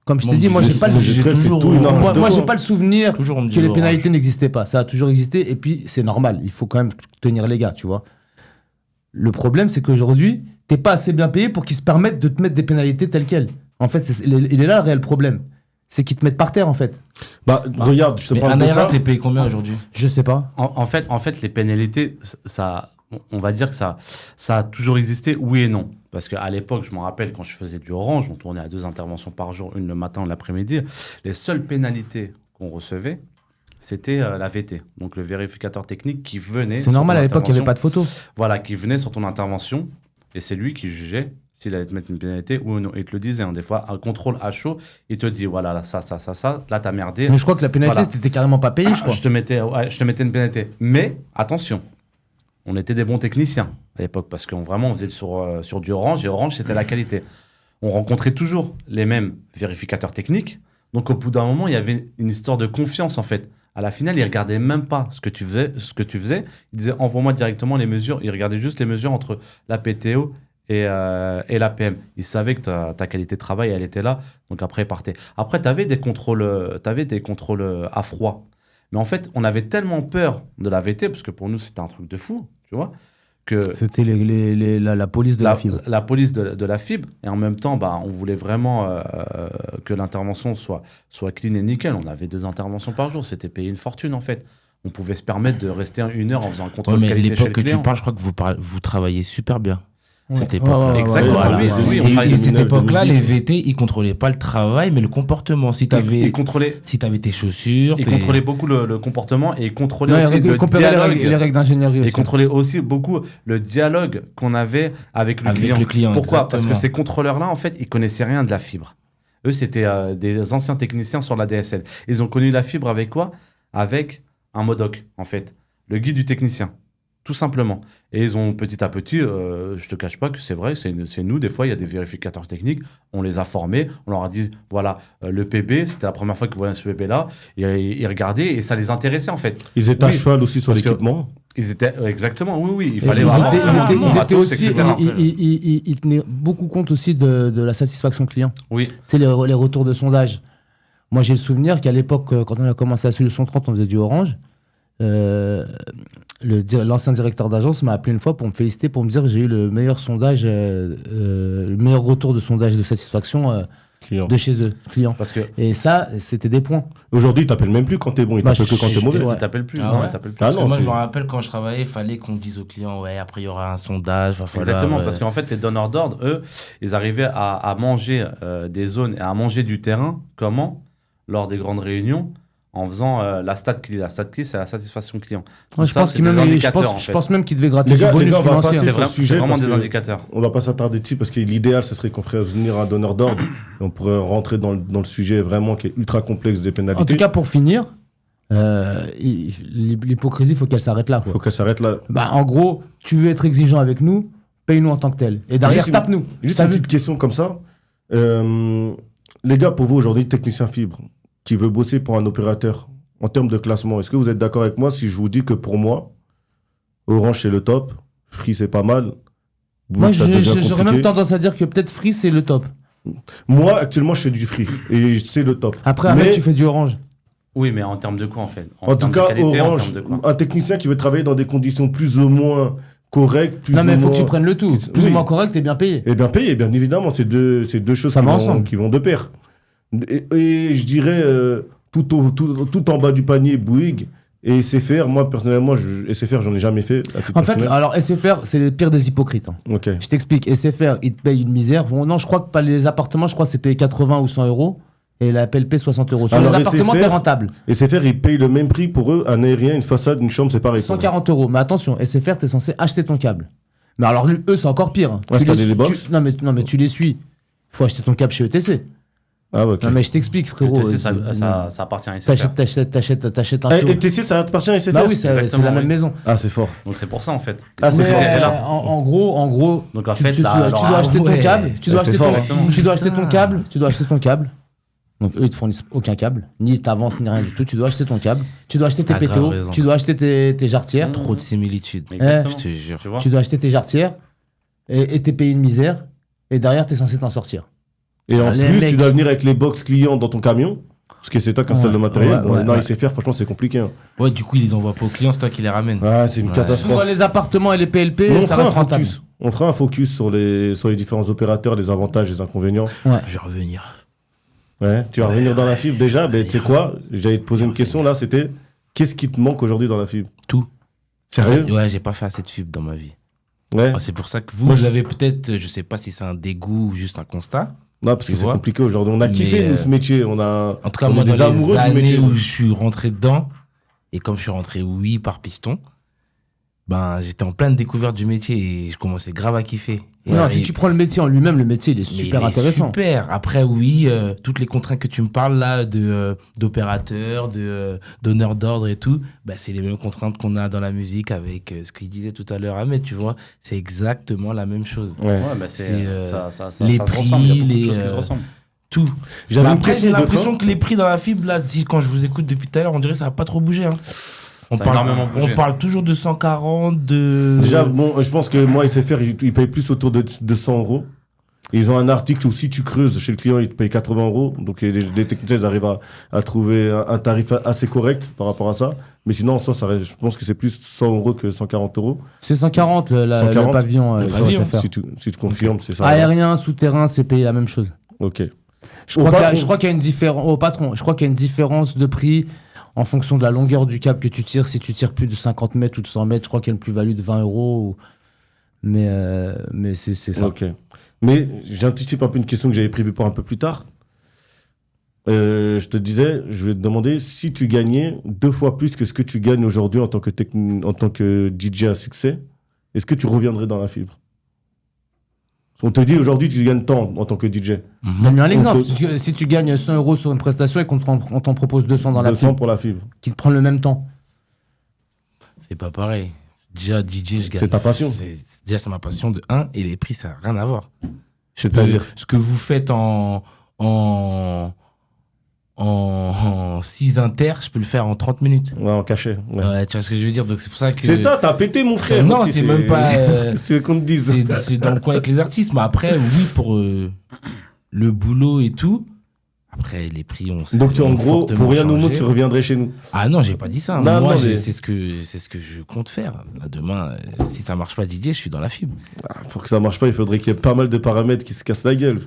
comme je t'ai Bon, dit, moi, j'ai pas le Sogetrel, c'est toujours- tout une arme Moi, de j'ai poing. pas le souvenir Toujours, on me dit que les Orange. pénalités n'existaient pas. Ça a toujours existé et puis c'est normal. Il faut quand même tenir les gars, tu vois. Le problème, c'est qu'aujourd'hui, t'es pas assez bien payé pour qu'ils se permettent de te mettre des pénalités telles quelles. En fait, il est là le réel problème. C'est qu'ils te mettent par terre, en fait. Bah, regarde, je te Mais parle un de aérien, ça. c'est payé combien aujourd'hui? Je sais pas. En fait, les pénalités, on va dire que ça a toujours existé, oui et non. Parce qu'à l'époque, je me rappelle, quand je faisais du Orange, on tournait à 2 interventions par jour, une le matin, une l'après-midi. Les seules pénalités qu'on recevait, c'était la VT, donc le vérificateur technique qui venait. C'est sur normal, ton à l'époque, il n'y avait intervention. pas de photos. Voilà, qui venait sur ton intervention, et c'est lui qui jugeait s'il allait te mettre une pénalité ou non. Il te le disait, hein, des fois, un contrôle à chaud, il te dit, voilà, là, ça, là, t'as merdé. Mais je crois que la pénalité, Voilà. c'était carrément pas payé, je crois. Je te mettais une pénalité. Mais, attention, on était des bons techniciens à l'époque, parce qu'on vraiment, on faisait sur du Orange, et Orange, c'était la qualité. On rencontrait toujours les mêmes vérificateurs techniques, donc au bout d'un moment, il y avait une histoire de confiance, en fait. À la finale, ils regardaient même pas ce que tu faisais. Ils disaient, envoie-moi directement les mesures. Ils regardaient juste les mesures entre la PTO et l'APM. Ils savaient que ta qualité de travail, elle était là. Donc après, ils partaient. Après, tu avais des contrôles à froid. Mais en fait, on avait tellement peur de la VT, parce que pour nous, c'était un truc de fou, tu vois, que C'était la police de la fibre. la police de la fibre. Et en même temps, bah, on voulait vraiment que l'intervention soit clean et nickel. On avait 2 interventions par jour. C'était payé une fortune, en fait. On pouvait se permettre de rester 1 heure en faisant un contrôle Ouais, de mais qualité chez l'époque le que tu client. parles, je crois que vous travaillez super bien. Cette Ouais. époque-là. Exactement, Voilà. oui, on Et travaille cette 2009, époque-là, 2010. les VT, ils contrôlaient pas le travail, mais le comportement. Si Ils t'avais contrôlaient tes chaussures, Ils tes- contrôlaient beaucoup le comportement et ils contrôlaient Ouais, aussi le comparer dialogue. les règles d'ingénierie Et aussi. contrôlaient aussi beaucoup le dialogue qu'on avait avec le client. Pourquoi ? Parce que exactement. ces contrôleurs-là, en fait, ils connaissaient rien de la fibre. Eux, c'était des anciens techniciens sur la DSL. Ils ont connu la fibre avec quoi ? Avec un MODOC, en fait. Le guide du technicien. Tout simplement. Et ils ont petit à petit, je te cache pas que c'est vrai, c'est nous, des fois, il y a des vérificateurs techniques, on les a formés, on leur a dit, voilà, le PB, c'était la première fois qu'ils voyaient ce PB-là, et ils regardaient, et ça les intéressait, en fait. Ils étaient à Oui, cheval aussi sur parce que- l'équipement. Ils étaient, exactement, oui, il Et fallait ils vraiment... étaient- ils étaient- ils étaient matos, aussi, etc. ils tenaient beaucoup compte aussi de la satisfaction client. Oui, Tu sais, les retours de sondage. Moi, j'ai le souvenir qu'à l'époque, quand on a commencé à Solution 30, on faisait du Orange. L'ancien directeur d'agence m'a appelé une fois pour me féliciter, pour me dire que j'ai eu le meilleur sondage, le meilleur retour de sondage de satisfaction Client. de chez eux, clients. parce que... Et ça, c'était des points. Aujourd'hui, ils t'appellent même plus quand t'es bon, ils Bah, t'appellent que quand t'es mauvais. ouais. Ils t'appellent plus, Ah non, ouais ils t'appellent plus. Ah Parce que non, moi, je tu- me rappelle quand je travaillais, il fallait qu'on dise aux clients, ouais, après, il y aura un sondage, va falloir... Exactement, parce qu'en fait, les donneurs d'ordre, eux, ils arrivaient à manger des zones et à manger du terrain. Comment ? Lors des grandes réunions, en faisant la stat clé. La stat clé, c'est la satisfaction client. Moi, Tout je ça, pense c'est qu'il des même- indicateurs, en je fait. pense même qu'il devait gratter Les du gars, bonus on va financier. passer C'est sur le sujet vraiment parce des que- indicateurs. On va pas s'attarder dessus parce que l'idéal, ce serait qu'on ferait venir un donneur d'ordre. Et on pourrait rentrer dans le sujet vraiment qui est ultra complexe des pénalités. En tout cas, pour finir, l'hypocrisie, il faut qu'elle s'arrête là. il Quoi. faut qu'elle s'arrête là. Bah, en gros, tu veux être exigeant avec nous, paye-nous en tant que tel. Et derrière, Juste tape-nous. Juste T'as une vu petite question comme ça. Les gars, pour vous aujourd'hui, technicien fibre, qui veut bosser pour un opérateur, en termes de classement, est-ce que vous êtes d'accord avec moi si je vous dis que pour moi, Orange c'est le top, Free c'est pas mal, Moi, Bouygues, ça devient j'aurais compliqué. même tendance à dire que peut-être Free, c'est le top. Moi, actuellement, je fais du Free et c'est le top. Après, Mais- avec, tu fais du Orange. Oui, mais en termes de quoi, en fait En tout termes de cas, qualité, en Orange, termes de quoi un technicien qui veut travailler dans des conditions plus ou moins correctes, plus Non, mais ou il faut moins... que tu prennes le tout. Plus Oui. ou moins correct et bien payé. Et bien payé, bien évidemment, c'est deux choses Ça va ensemble. qui vont de pair. Et je dirais, tout en bas du panier, Bouygues, Et SFR, moi personnellement, SFR, j'en ai jamais fait. À titre En fait, personnel. alors SFR, c'est le pire des hypocrites. Hein. Ok. Je t'explique. SFR, ils te payent une misère. Bon, non, je crois que pas les appartements, je crois que c'est payé 80 ou 100 euros. Et la PLP, 60 euros. Sur Alors, les appartements, SFR, t'es rentable. SFR, ils payent le même prix pour eux, un aérien, une façade, une chambre, c'est pareil. pour eux. 140 euros. Mais attention, SFR, t'es censé acheter ton câble. Mais alors, eux, c'est encore pire. Hein. Ouais, Tu c'est les des suis- box. non, mais tu les suis. Faut acheter ton câble chez ETC. Ah, ok. Non, mais je t'explique, frérot. ETC, C'est- ça appartient à SFR. T'achètes un tour. Et TC, ça appartient à SFR Bah oui, c'est Exactement, la même oui. maison. Ah, c'est fort. Donc c'est pour ça en fait. Ah, c'est Mais, fort. c'est là. en gros, Donc en tu, fait, tu là, dois acheter ton ouais. câble. Tu dois Ouais, c'est acheter fort, tu dois acheter ton câble. Tu dois acheter ton câble. Donc eux, ils te fournissent aucun câble, ni ta vente, ni rien du tout. Tu dois acheter ton câble. Tu dois acheter tes T'as grave PTO. raison. Tu dois acheter tes jarretières. Trop de similitudes. Exactement. Je te jure. Tu vois. Tu dois acheter tes jarretières. Et t'es payé une misère. Et derrière, t'es censé t'en sortir. Et en Les plus, mecs- tu dois venir avec les box clients dans ton camion. Parce que c'est toi qui installes Ouais, le matériel. ouais, Bon, ouais, non, ouais. SFR, franchement, c'est compliqué. Hein. Ouais, du coup, ils les envoient pas aux clients, c'est toi qui les ramènes. Ah, c'est une Ouais. Sur catastrophe. les appartements et les PLP, Mais on ça fera un reste rentable. focus. On fera un focus sur les différents opérateurs, les avantages, les inconvénients. Je vais revenir. Ouais, tu vas revenir dans la fibre déjà. Ben, tu sais quoi? J'allais te poser une question là. C'était qu'est-ce qui te manque aujourd'hui dans la fibre? Tout. Sérieux? En fait, ouais, j'ai pas fait assez de fibre dans ma vie. Ouais. Ah, c'est pour ça que vous avez peut-être, je sais pas si c'est un dégoût ou juste un constat. Non, parce que Tu c'est vois. compliqué aujourd'hui. On a kiffé, Mais, nous, ce métier. On a. En tout cas, on moi, est des dans amoureux les du années métier. où je suis rentré dedans, et comme je suis rentré, oui, par piston, ben, j'étais en pleine découverte du métier et je commençais grave à kiffer. Et Non, là, si il- tu prends le métier en lui-même, le métier, il est mais super il est intéressant. Super. Après, oui, toutes les contraintes que tu me parles là, d'opérateurs, donneurs d'ordre et tout, bah, c'est les mêmes contraintes qu'on a dans la musique avec ce qu'il disait tout à l'heure, Ahmed, tu vois. C'est exactement la même chose. Ouais. Ouais, bah C'est, c'est les ça se prix, ressemble. Il y a beaucoup de les, choses qui se euh, ressemblent. Tout. J'avais Mais une après, question j'ai de l'impression fin. que les prix dans la fibre, là, quand je vous écoute depuis tout à l'heure, on dirait que ça n'a pas trop bougé. Hein. On Ça a énormément bougé. on parle toujours de 140, de... Déjà, bon, je pense que moi, SFR, ils payent plus autour de 200 euros. Et ils ont un article où si tu creuses chez le client, ils te payent 80 euros. Donc les techniciens, ils arrivent à trouver un tarif assez correct par rapport à ça. Mais sinon, ça reste, je pense que c'est plus 100 euros que 140 euros. C'est 140 le 140, pavillon. le sur pavillon, SFR. Si tu confirmes, c'est ça. Aérien, souterrain, c'est payé la même chose. Ok. Je Au crois patron. qu'il y a une différence. Au patron, je crois qu'il y a une différence de prix en fonction de la longueur du câble que tu tires. Si tu tires plus de 50 mètres ou de 100 mètres, je crois qu'il y a une plus-value de 20 euros. Mais c'est ça. Ok. Mais j'anticipe un peu une question que j'avais prévue pour un peu plus tard. Je te disais, je vais te demander si tu gagnais 2 fois plus que ce que tu gagnes aujourd'hui en tant que DJ à succès, est-ce que tu reviendrais dans la fibre? On te dit aujourd'hui tu gagnes tant en tant que DJ. J'ai mis un exemple. te- Si tu gagnes 100 euros sur une prestation et qu'on t'en propose 200 dans la 200 fibre, pour la fibre. qui te prend le même temps. C'est pas pareil. Déjà, DJ, je gagne. C'est ta passion. Déjà, c'est ma passion de 1, et les prix, ça n'a rien à voir. C'est-à-dire Ce que vous faites en 6 inter, je peux le faire en 30 minutes. Ouais, en cachet. Ouais. Ouais, tu vois ce que je veux dire? Donc c'est pour ça que... C'est ça, t'as pété mon frère. Non, aussi, c'est même pas... Qu'est-ce que tu veux qu'on te dise? c'est dans le coin avec les artistes. Mais après, oui, pour le boulot et tout. Après, les prix ont... Donc en ont gros, fortement pour rien au monde, changé. tu reviendrais chez nous. Ah non, j'ai pas dit ça. Non, Moi, non, mais- c'est ce que je compte faire. Là, demain, si ça marche pas DJ, je suis dans la fibre. Pour que ça marche pas, il faudrait qu'il y ait pas mal de paramètres qui se cassent la gueule.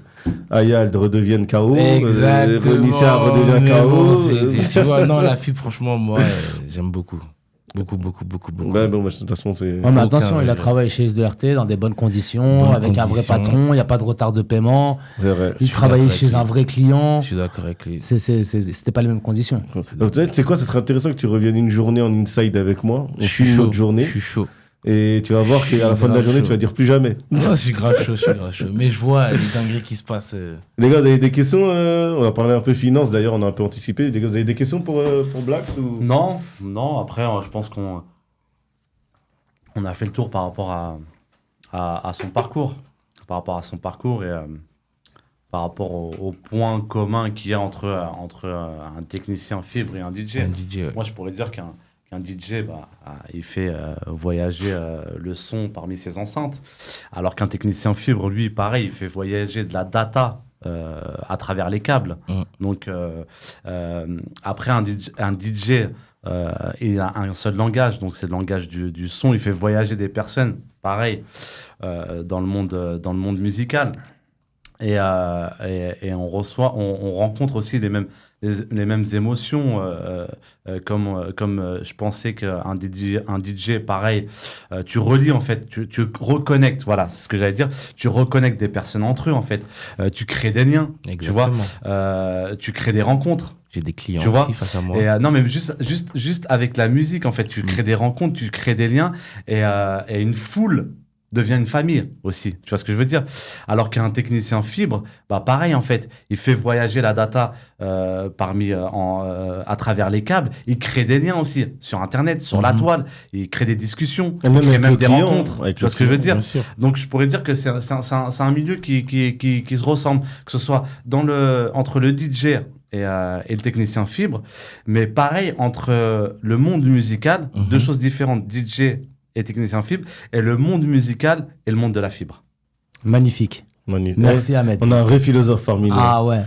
Ayal redevienne KO, Renisha redevient Mais KO. bon, tu vois, non, la fibre, franchement, moi, j'aime beaucoup. Beaucoup. Ouais, bon, bah, de toute façon, c'est. Ouais, mais Aucun attention, il a regret. travaillé chez SDRT dans des bonnes conditions, Bonnes avec un vrai conditions. patron, il n'y a pas de retard de paiement. C'est vrai. Il suis travaillait d'accord chez avec un lui. vrai client. Je suis d'accord avec lui. C'était pas les mêmes conditions. Donc, peut-être, c'est quoi, ça serait intéressant que tu reviennes une journée en inside avec moi. On Je suis filme chaud. notre journée. Je suis chaud. Et tu vas voir qu'à la fin de la grave journée, chaud. tu vas dire plus jamais. Non, je suis grave chaud. Mais je vois les dingueries qui se passent. Les gars, vous avez des questions On va parler un peu finance, d'ailleurs, on a un peu anticipé. Les gars, vous avez des questions pour Blacks ou... Non, après, je pense qu'on a fait le tour par rapport à son parcours. Par rapport à son parcours et par rapport au point commun qu'il y a entre un technicien fibre et un DJ. Un DJ, ouais. Moi, je pourrais dire qu'un DJ, il fait voyager le son parmi ses enceintes, alors qu'un technicien fibre, lui, pareil, il fait voyager de la data à travers les câbles. Donc, après, un DJ il a un seul langage, donc c'est le langage du son. Il fait voyager des personnes, pareil, dans le monde musical. Et on rencontre aussi les mêmes les mêmes émotions. Comme je pensais qu'un DJ, pareil, tu relis en fait, tu reconnectes, voilà, c'est ce que j'allais dire, tu reconnectes des personnes entre eux en fait, tu crées des liens, Exactement. tu vois, tu crées des rencontres. J'ai des clients Tu vois aussi face à moi. Et non, mais juste avec la musique, en fait, tu crées des rencontres, tu crées des liens, et une foule devient une famille aussi. Tu vois ce que je veux dire? Alors qu'un technicien fibre, bah pareil, en fait, il fait voyager la data à travers les câbles. Il crée des liens aussi sur Internet, sur la toile. Il crée des discussions, Et même il crée avec même le des client, rencontres. avec Tu vois le ce que je veux client, dire? Bien sûr. Donc, je pourrais dire que c'est un milieu qui se ressemble, que ce soit entre le DJ et le technicien fibre, mais pareil entre le monde musical, deux choses différentes, DJ et technicien fibre, et le monde musical et le monde de la fibre. Magnifique. Magnifique. Merci Ahmed. On a un vrai philosophe parmi nous. Ah ouais.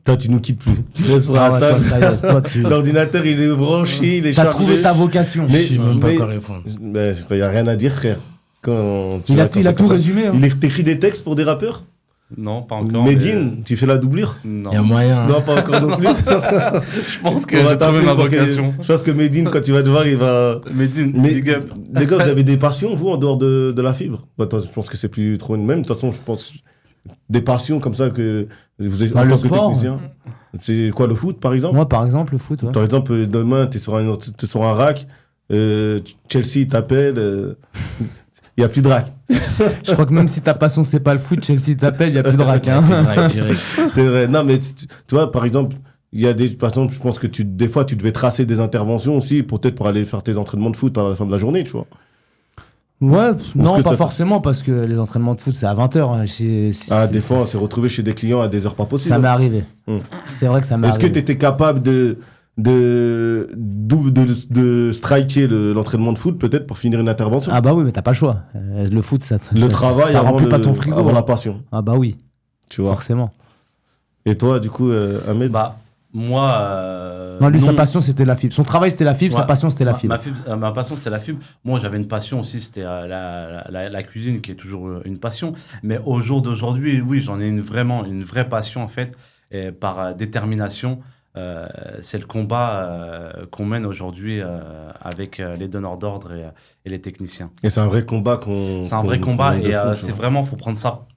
Toi, tu nous quittes plus. Tu restes sur Ah la ouais, toi, table. ça y est, toi, tu L'ordinateur, il est branché, il est as chargé. trouvé ta vocation. Mais- Je sais même pas mais- quoi répondre. Il n'y a rien à dire, frère. Quand Il a c'est tout comme ça. résumé. hein. T'écris des textes pour des rappeurs? Non, pas encore. Medine, tu fais la doublure? Non. Il y a moyen. Non, pas encore non plus. Je pense que On va j'ai trouvé t'appeler ma pour que- vocation. Je pense que Medine, quand tu vas te voir, il va. Medine, Mais- big up. Les gars, vous avez des passions, vous, en dehors de la fibre? Bah, toi, je pense que c'est plus trop une même. De toute façon, je pense des passions comme ça que vous êtes Bah, en le tant que sport. technicien. C'est quoi, le foot, par exemple? Moi, par exemple, le foot, ouais. Par exemple, demain, tu es sur un rack, Chelsea t'appelle, il n'y a plus de rack. Je crois que même si ta passion, c'est pas le foot, Chelsea t'appelle, il n'y a plus de rack. Hein. Direct. C'est vrai. Non, mais tu vois, par exemple, il y a par exemple, je pense que des fois, tu devais tracer des interventions aussi, peut-être pour aller faire tes entraînements de foot à la fin de la journée, tu vois. Ouais, non, que pas ça- forcément, parce que les entraînements de foot, c'est à 20h. Ah, des fois, on s'est retrouvé chez des clients à des heures pas possibles. Ça m'est arrivé. Hmm. C'est vrai que ça m'est Est-ce que arrivé. tu étais capable de striker l'entraînement de foot, peut-être, pour finir une intervention? Ah bah oui, mais t'as pas le choix. Le foot, Le travail ça avant, remplit pas ton frigo. avant hein. la passion, Ah bah oui, tu vois. forcément. Et toi, du coup, Ahmed? Bah, moi. Non, lui, sa non. passion, c'était la fibre. Son travail, c'était la fibre, sa Ouais. passion, c'était la fibre. Ma passion, c'était la fibre. Moi, j'avais une passion aussi, c'était la cuisine, qui est toujours une passion. Mais au jour d'aujourd'hui, oui, j'en ai vraiment une vraie passion, en fait. Et par détermination, c'est le combat qu'on mène aujourd'hui avec les donneurs d'ordre et les techniciens. Et c'est un vrai combat C'est un vrai combat, et défend, tu c'est vois. vraiment, faut prendre ça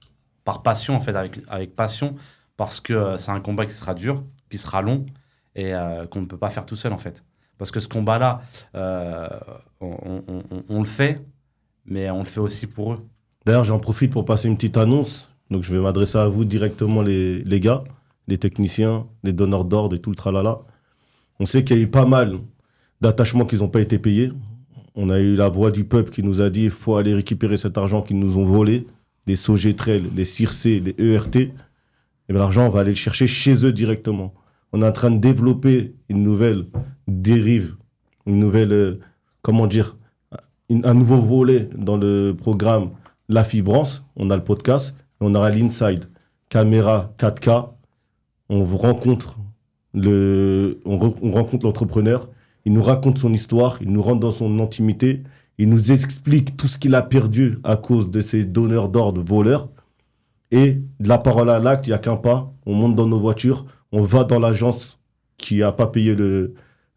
par passion, en fait, avec passion, parce que c'est un combat qui sera dur, qui sera long, et qu'on ne peut pas faire tout seul, en fait. Parce que ce combat-là, on le fait, mais on le fait aussi pour eux. D'ailleurs, j'en profite pour passer une petite annonce. Donc, je vais m'adresser à vous directement, les gars, les techniciens, les donneurs d'ordre et tout le tralala. On sait qu'il y a eu pas mal d'attachements qui n'ont pas été payés. On a eu la voix du peuple qui nous a dit qu'il faut aller récupérer cet argent qu'ils nous ont volé, les Sogetrel, les Circe, les ERT. Et bien, l'argent, on va aller le chercher chez eux directement. On est en train de développer une nouvelle dérive, une nouvelle, un nouveau volet dans le programme La Fibrance. On a le podcast et on aura l'Inside. Caméra 4K. On rencontre l'entrepreneur. Il nous raconte son histoire. Il nous rentre dans son intimité. Il nous explique tout ce qu'il a perdu à cause de ces donneurs d'ordre voleurs. Et de la parole à l'acte, il n'y a qu'un pas. On monte dans nos voitures. On va dans l'agence qui n'a pas payé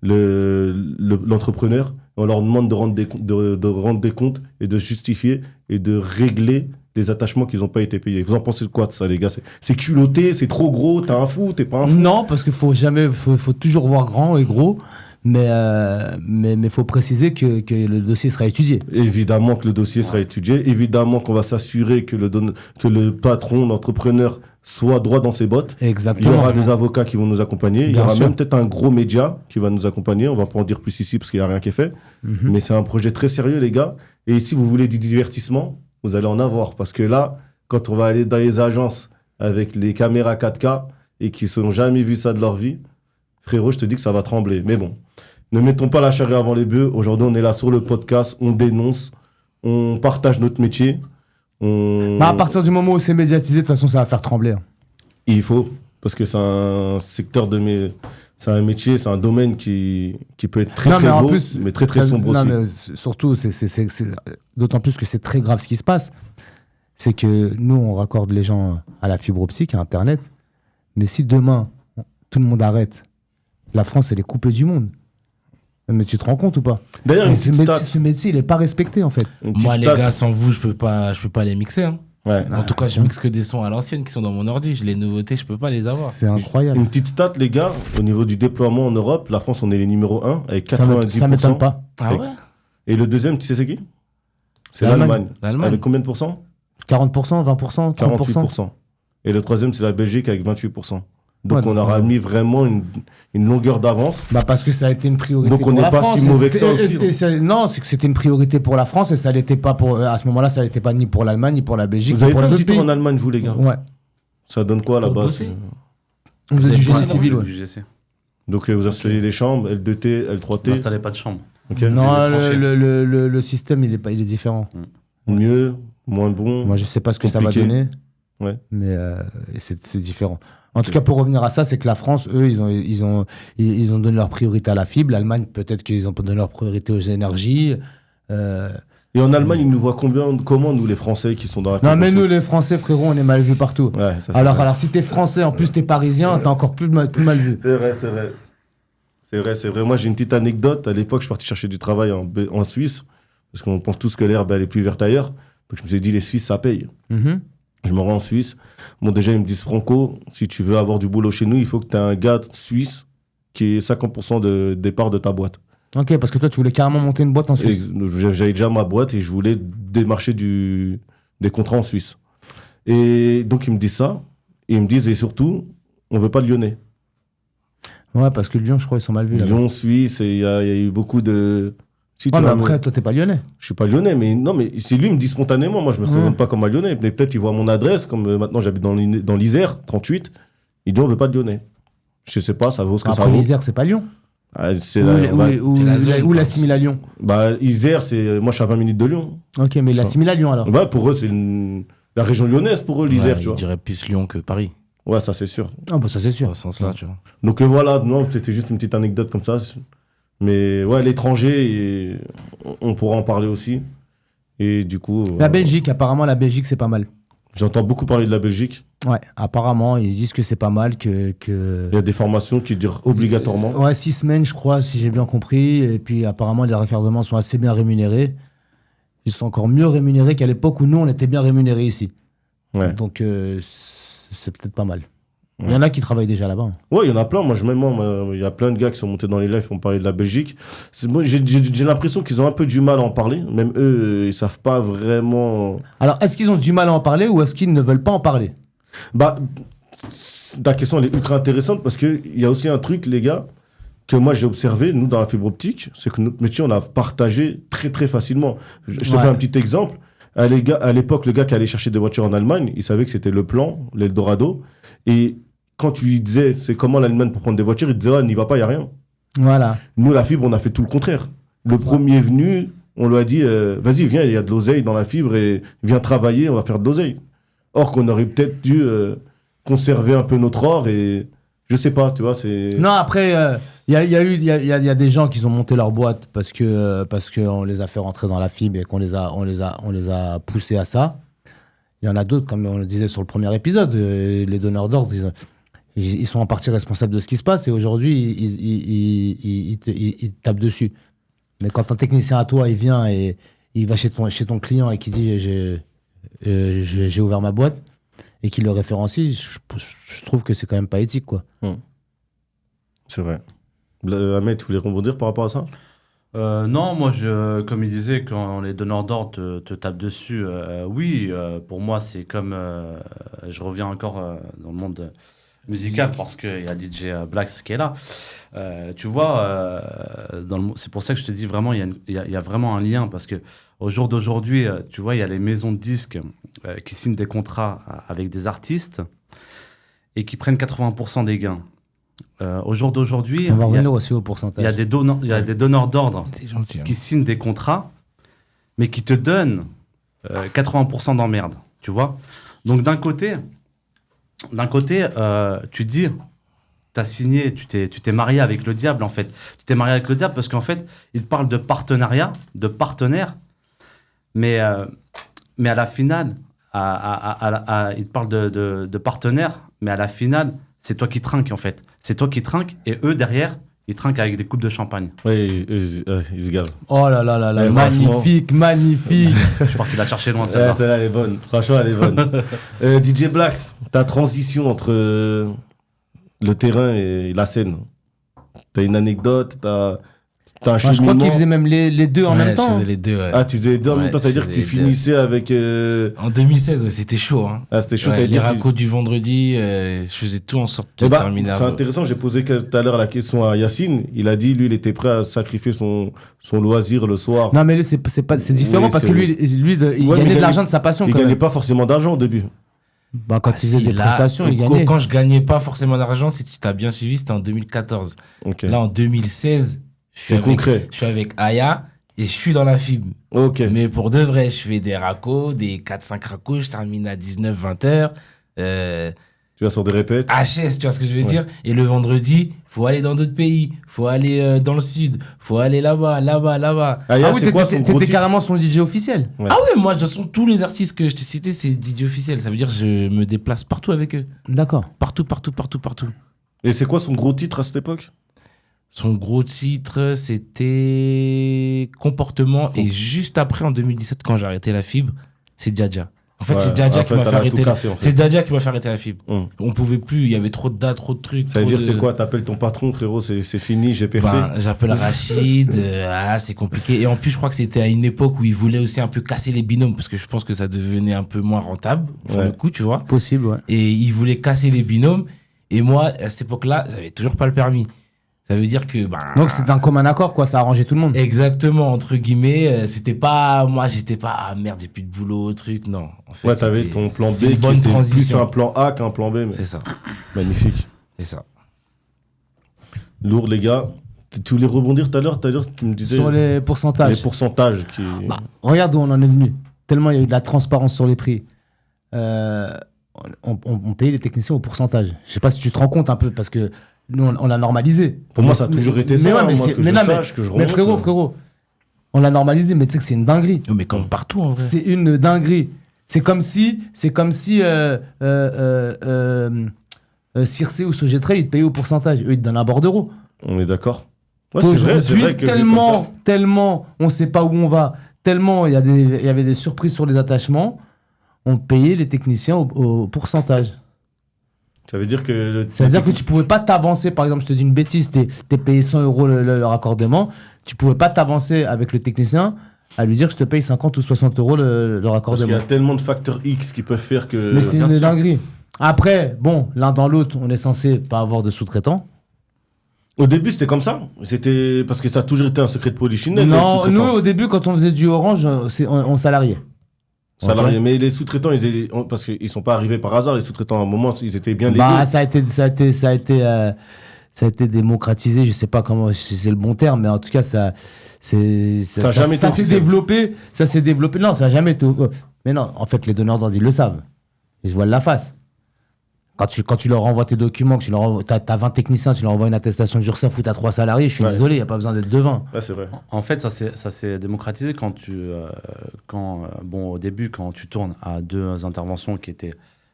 l'entrepreneur. On leur demande de rendre des comptes et de justifier et de régler les attachements qui n'ont pas été payés. Vous en pensez quoi de ça, les gars? C'est culotté, c'est trop gros, t'es un fou, t'es pas un fou? Non, parce qu'il faut toujours voir grand et gros, mais faut préciser que le dossier sera étudié. Évidemment que le dossier sera étudié. Évidemment qu'on va s'assurer que le patron, l'entrepreneur, soit droit dans ses bottes. Il y Exactement. aura des avocats qui vont nous accompagner. Il y Bien aura sûr. même peut-être un gros média qui va nous accompagner. On va pas en dire plus ici parce qu'il n'y a rien qui est fait. Mais c'est un projet très sérieux, les gars. Et si vous voulez du divertissement, vous allez en avoir. Parce que là, quand on va aller dans les agences avec les caméras 4K et qui ne sont jamais vu ça de leur vie, frérot, je te dis que ça va trembler. Mais bon, ne mettons pas la charrue avant les bœufs. Aujourd'hui, on est là sur le podcast. On dénonce. On partage notre métier. Bah, à partir du moment où c'est médiatisé, de toute façon, ça va faire trembler. hein. Il faut, parce que c'est un secteur c'est un métier, c'est un domaine qui peut être très Non, très mais en beau, plus, mais très très sombre non, aussi. mais surtout, c'est d'autant plus que c'est très grave ce qui se passe. C'est que nous, on raccorde les gens à la fibre optique, à Internet. Mais si demain, tout le monde arrête La France, elle est coupée du monde. Mais tu te rends compte ou pas? D'ailleurs, Mais une petite stat. ce métier, il est pas respecté en fait. Une petite Moi, les stat. gars, sans vous, je peux pas les mixer. Hein. Ouais. En tout cas, je mixe que des sons à l'ancienne qui sont dans mon ordi. Les nouveautés, je peux pas les avoir. C'est incroyable. Une petite stat, les gars, au niveau du déploiement en Europe, la France, on est les numéro 1 avec Ça 90%. ça m'étonne pas. Ah ouais? Et le deuxième, tu sais c'est qui? C'est L'Allemagne. l'Allemagne. L'Allemagne. Avec combien de pourcents? 40%, 20%, 30%. 48%. Et le troisième, c'est la Belgique avec 28%. Donc Ouais, on aura mis vraiment une longueur d'avance. Bah parce que ça a été une priorité Donc on pour n'est la pas France. si mauvais que ça Et- aussi. non, c'est que c'était une priorité pour la France et ça l'était pas pour. À ce moment-là, ça l'était pas ni pour l'Allemagne, ni pour la Belgique, Vous ni avez pour fait les un autres petit tour pays. en Allemagne, vous les gars? Ouais. Ça donne quoi là-bas? bosser Vous êtes avez du pas génie un civil, ouais. Du GC. Donc vous installez les chambres, L2T, L3T. N'installez pas de chambre. Ok. Non, des tranchées. le système, il est différent. Mieux, moins bon. Moi, je sais pas ce que ça va Compliqué. donner, Ouais. mais c'est différent. En tout cas, pour revenir à ça, c'est que la France, eux, ils ont donné leur priorité à la fibre. L'Allemagne, peut-être qu'ils ont donné leur priorité aux énergies. Et en Allemagne, ils nous voient comment, nous, les Français qui sont dans la Non, mais fibre nous, les Français, frérot, on est mal vus partout. Ouais, ça, c'est Alors, vrai. si t'es français, en plus t'es parisien, t'es encore plus mal vu. C'est vrai, c'est vrai. C'est vrai. Moi, j'ai une petite anecdote. À l'époque, je suis parti chercher du travail en Suisse, parce qu'on pense tous que l'herbe, elle est plus verte ailleurs. Donc, je me suis dit, les Suisses, ça paye. Mhm. Je me rends en Suisse. Bon, déjà, ils me disent, Franco, si tu veux avoir du boulot chez nous, il faut que tu aies un gars suisse qui ait 50% de départ de ta boîte. Ok, parce que toi, tu voulais carrément monter une boîte en Et Suisse. j'avais déjà ma boîte et je voulais démarcher des contrats en Suisse. Et donc, ils me disent ça. Et ils me disent, et surtout, on veut pas de Lyonnais. Ouais, parce que Lyon, je crois, ils sont mal vus là. Lyon, Suisse, et il y a eu beaucoup de... Si Ouais, tu mais vas après, toi, t'es pas lyonnais. Je suis pas lyonnais, mais non, mais c'est lui qui me dit spontanément. Moi, je me présente pas comme un lyonnais. Mais peut-être il voit mon adresse, comme maintenant j'habite dans l'Isère, 38. Il dit on veut pas de lyonnais. Je sais pas, ça vaut ce que ça Après, vaut. l'Isère, c'est pas Lyon. Ah, c'est Ou la- la- bah, ou- c'est la ou zone, la- ou quoi. l'assimile à Lyon. bah, Isère, moi je suis à 20 minutes de Lyon. Ok, mais l'assimile à Lyon alors. Bah, pour eux, c'est la région lyonnaise, pour eux, l'Isère, Ouais, tu je vois. dirais plus Lyon que Paris, Ouais, ça c'est sûr. Ah, bah ça, c'est sûr. dans ce sens-là, tu vois. Donc voilà, non, c'était juste une petite anecdote comme ça. Mais ouais, l'étranger, on pourra en parler aussi. Et du coup, La Belgique, apparemment, la Belgique, c'est pas mal. j'entends beaucoup parler de la Belgique. Ouais, apparemment, ils disent que c'est pas mal, que... Il y a des formations qui durent obligatoirement. Ouais, 6 semaines, je crois, si j'ai bien compris. Et puis, apparemment, les raccordements sont assez bien rémunérés. Ils sont encore mieux rémunérés qu'à l'époque où nous, on était bien rémunérés ici. Ouais. Donc, c'est peut-être pas mal. Il y en a qui travaillent déjà là-bas. Ouais, il y en a plein. Moi, il y a plein de gars qui sont montés dans les lives pour me parler de la Belgique. Moi, j'ai l'impression qu'ils ont un peu du mal à en parler. Même eux, ils savent pas vraiment. Alors, est-ce qu'ils ont du mal à en parler ou est-ce qu'ils ne veulent pas en parler? Bah, ta question, elle est ultra intéressante parce qu'il y a aussi un truc, les gars, que moi j'ai observé, nous, dans la fibre optique, c'est que notre métier, on l'a partagé très, très facilement. Je te Ouais. fais un petit exemple. À l'époque, le gars qui allait chercher des voitures en Allemagne, il savait que c'était le plan, l'Eldorado. Et quand tu lui disais, c'est comment l'Allemagne pour prendre des voitures, il te disait, ah, n'y va pas, il n'y a rien. Voilà. Nous, la fibre, on a fait tout le contraire. Le premier venu, on lui a dit, vas-y, viens, il y a de l'oseille dans la fibre et viens travailler, on va faire de l'oseille. Or qu'on aurait peut-être dû conserver un peu notre or et je sais pas, tu vois, c'est... Non, après, il y a des gens qui ont monté leur boîte parce qu'on les a fait rentrer dans la fibre et qu'on les a poussés à ça. Il y en a d'autres, comme on le disait sur le premier épisode, les donneurs d'ordre, ils sont en partie responsables de ce qui se passe et aujourd'hui, ils te tapent dessus. Mais quand un technicien à toi, il vient et il va chez ton client et qui dit j'ai ouvert ma boîte et qu'il le référencie, je trouve que c'est quand même pas éthique, quoi. C'est vrai. Ahmed, tu voulais rebondir par rapport à ça? Non, moi, comme il disait, quand les donneurs d'ordre te tapent dessus, oui, pour moi, c'est comme... je reviens encore dans le monde musical parce qu'il y a DJ Blacks qui est là. Tu vois, c'est pour ça que je te dis vraiment, il y a vraiment un lien parce que au jour d'aujourd'hui, tu vois, il y a les maisons de disques qui signent des contrats avec des artistes et qui prennent 80% des gains. Au jour d'aujourd'hui, On va il y a- revenir aussi au pourcentage. il y a des donneurs d'ordre T'es gentil. Hein. qui signent des contrats, mais qui te donnent 80% d'emmerde, tu vois. Donc d'un côté, tu te dis, t'as signé, tu t'es marié avec le diable en fait. Tu t'es marié avec le diable parce qu'en fait, il te parle de partenariat, de partenaire, mais à la finale, il te parle de partenaire, mais à la finale, c'est toi qui trinques en fait. C'est toi qui trinques et eux derrière, ils trinquent avec des coupes de champagne. Oui, ils se gavent. Oh là là là là, Ouais, magnifique, magnifique. Je suis parti la chercher loin celle-là. Celle-là, elle est bonne. Franchement, elle est bonne. DJ Blacks, ta transition entre le terrain et la scène. T'as une anecdote, t'as un Moi, je crois cheminement. qu'il faisait même les deux en même Je temps. faisais les deux, ouais. Ah, tu faisais les deux en même temps, ça veut dire que tu finissais avec... En 2016, ouais, c'était chaud. Hein. Ah, c'était chaud, Ouais, ça veut les dire que tu- racos du vendredi, je faisais tout en sorte de Eh ben, terminer c'est avant. intéressant, j'ai posé tout à l'heure la question à Yacine. Il a dit, lui, il était prêt à sacrifier son loisir le soir. Non, mais lui, c'est différent Oui, parce c'est que lui, il Ouais, mais gagnait il de l'argent de sa passion. Il quand gagnait même. pas forcément d'argent au début. Bah, quand il faisait Si, des là, prestations, il gagnait. Quand je gagnais pas forcément d'argent, si tu t'as bien suivi, c'était en 2014. Ok. Là, en 2016, C'est concret. je suis avec Aya et je suis dans la fibre. Ok. Mais pour de vrai, je fais des racos, des 4-5 racos, je termine à 19-20 heures. Tu vas sur des répètes. HS, tu vois ce que je veux Ouais. dire? Et le vendredi, faut aller dans d'autres pays, faut aller dans le sud, faut aller là-bas, là-bas, là-bas. Aya, Ah oui, c'est quoi son gros t'étais titre carrément son DJ officiel. Ouais. Ah ouais, moi, de toute façon, tous les artistes que je t'ai cités, c'est DJ officiel. Ça veut dire que je me déplace partout avec eux. D'accord. Partout, partout, partout, partout. Et c'est quoi son gros titre à cette époque? Son gros titre, c'était Comportement. Et juste après, en 2017, quand j'ai arrêté la fibre, c'est Djadja. En fait, Ouais, c'est Djadja en qui fait, m'a elle fait a arrêter. tout cassé, en fait. C'est Djadja qui m'a fait arrêter la fibre. On pouvait plus, il y avait trop de dates, trop de trucs. Ça veut trop dire, de- c'est quoi? T'appelles ton patron, frérot, c'est fini, j'ai percé. Ben, j'appelle Rachid, c'est compliqué. Et en plus, je crois que c'était à une époque où il voulait aussi un peu casser les binômes, parce que je pense que ça devenait un peu moins rentable, pour Ouais. le coup, tu vois. Possible, ouais. Et il voulait casser les binômes. Et moi, à cette époque-là, j'avais toujours pas le permis. Ça veut dire que... Ben, Donc c'était un commun accord, quoi. Ça arrangeait tout le monde. exactement, entre guillemets, c'était pas... Moi, j'étais pas... Ah merde, j'ai plus de boulot, truc, non. En fait, Ouais, t'avais c'était- ton plan B c'était qui une bonne était plus transition. un plan A qu'un plan B. Mais... C'est ça, Magnifique. c'est ça. Lourd, les gars. Tu voulais rebondir tout à l'heure, tu me disais Sur les pourcentages. les pourcentages qui... Bah, regarde où on en est venu. Tellement il y a eu de la transparence sur les prix. On payait les techniciens au pourcentage. Je sais pas si tu te rends compte un peu, parce que nous, on l'a normalisé. Pour moi, Mais ça a c'est- toujours été mais ça, ouais, mais moi, c'est- que mais je non, sache, que je mais remonte. frérot, on l'a normalisé, mais tu sais que c'est une dinguerie. Mais comme partout, en vrai. C'est une dinguerie. C'est comme si Circe ou Sogetrel, ils te payaient au pourcentage. Eux, ils te donnent un bordereau. On est d'accord. Ouais, c'est vrai que vu tellement, on sait pas où on va, tellement il y avait des surprises sur les attachements, on payait les techniciens au pourcentage. ça veut dire que... Ça veut dire que tu pouvais pas t'avancer, par exemple, je te dis une bêtise, t'es payé 100 € le raccordement, tu pouvais pas t'avancer avec le technicien à lui dire je te paye 50 ou 60 € le Parce qu'il raccordement. y a tellement de facteurs X qui peuvent faire que... Mais c'est bien une sûr. dinguerie. Après, bon, l'un dans l'autre, on est censé pas avoir de sous-traitants. Au début, c'était comme ça. C'était parce que ça a toujours été un secret de polichinelle. les Non, sous-traitants. nous, au début, quand on faisait du Orange, on salariait. Salariés. Ok. Mais les sous-traitants, parce qu'ils sont pas arrivés par hasard. Les sous-traitants, à un moment, ils étaient bien légaux. Bah, ça a été démocratisé, je sais pas comment, si c'est le bon terme, mais en tout cas, ça a jamais été s'est officiel. développé. Ça s'est développé. Non, ça a jamais été. Mais non, en fait, les donneurs d'ordre, ils le savent. Ils se voilent la face. Quand tu leur envoies tes documents, que tu leur envoies, t'as 20 techniciens, tu leur envoies une attestation d'URSSAF ou t'as 3 salariés, je suis Ouais. désolé, il n'y a pas besoin d'être devin. Ouais, c'est vrai. En fait, ça s'est démocratisé au début, quand tu tournes à 2 interventions qui étaient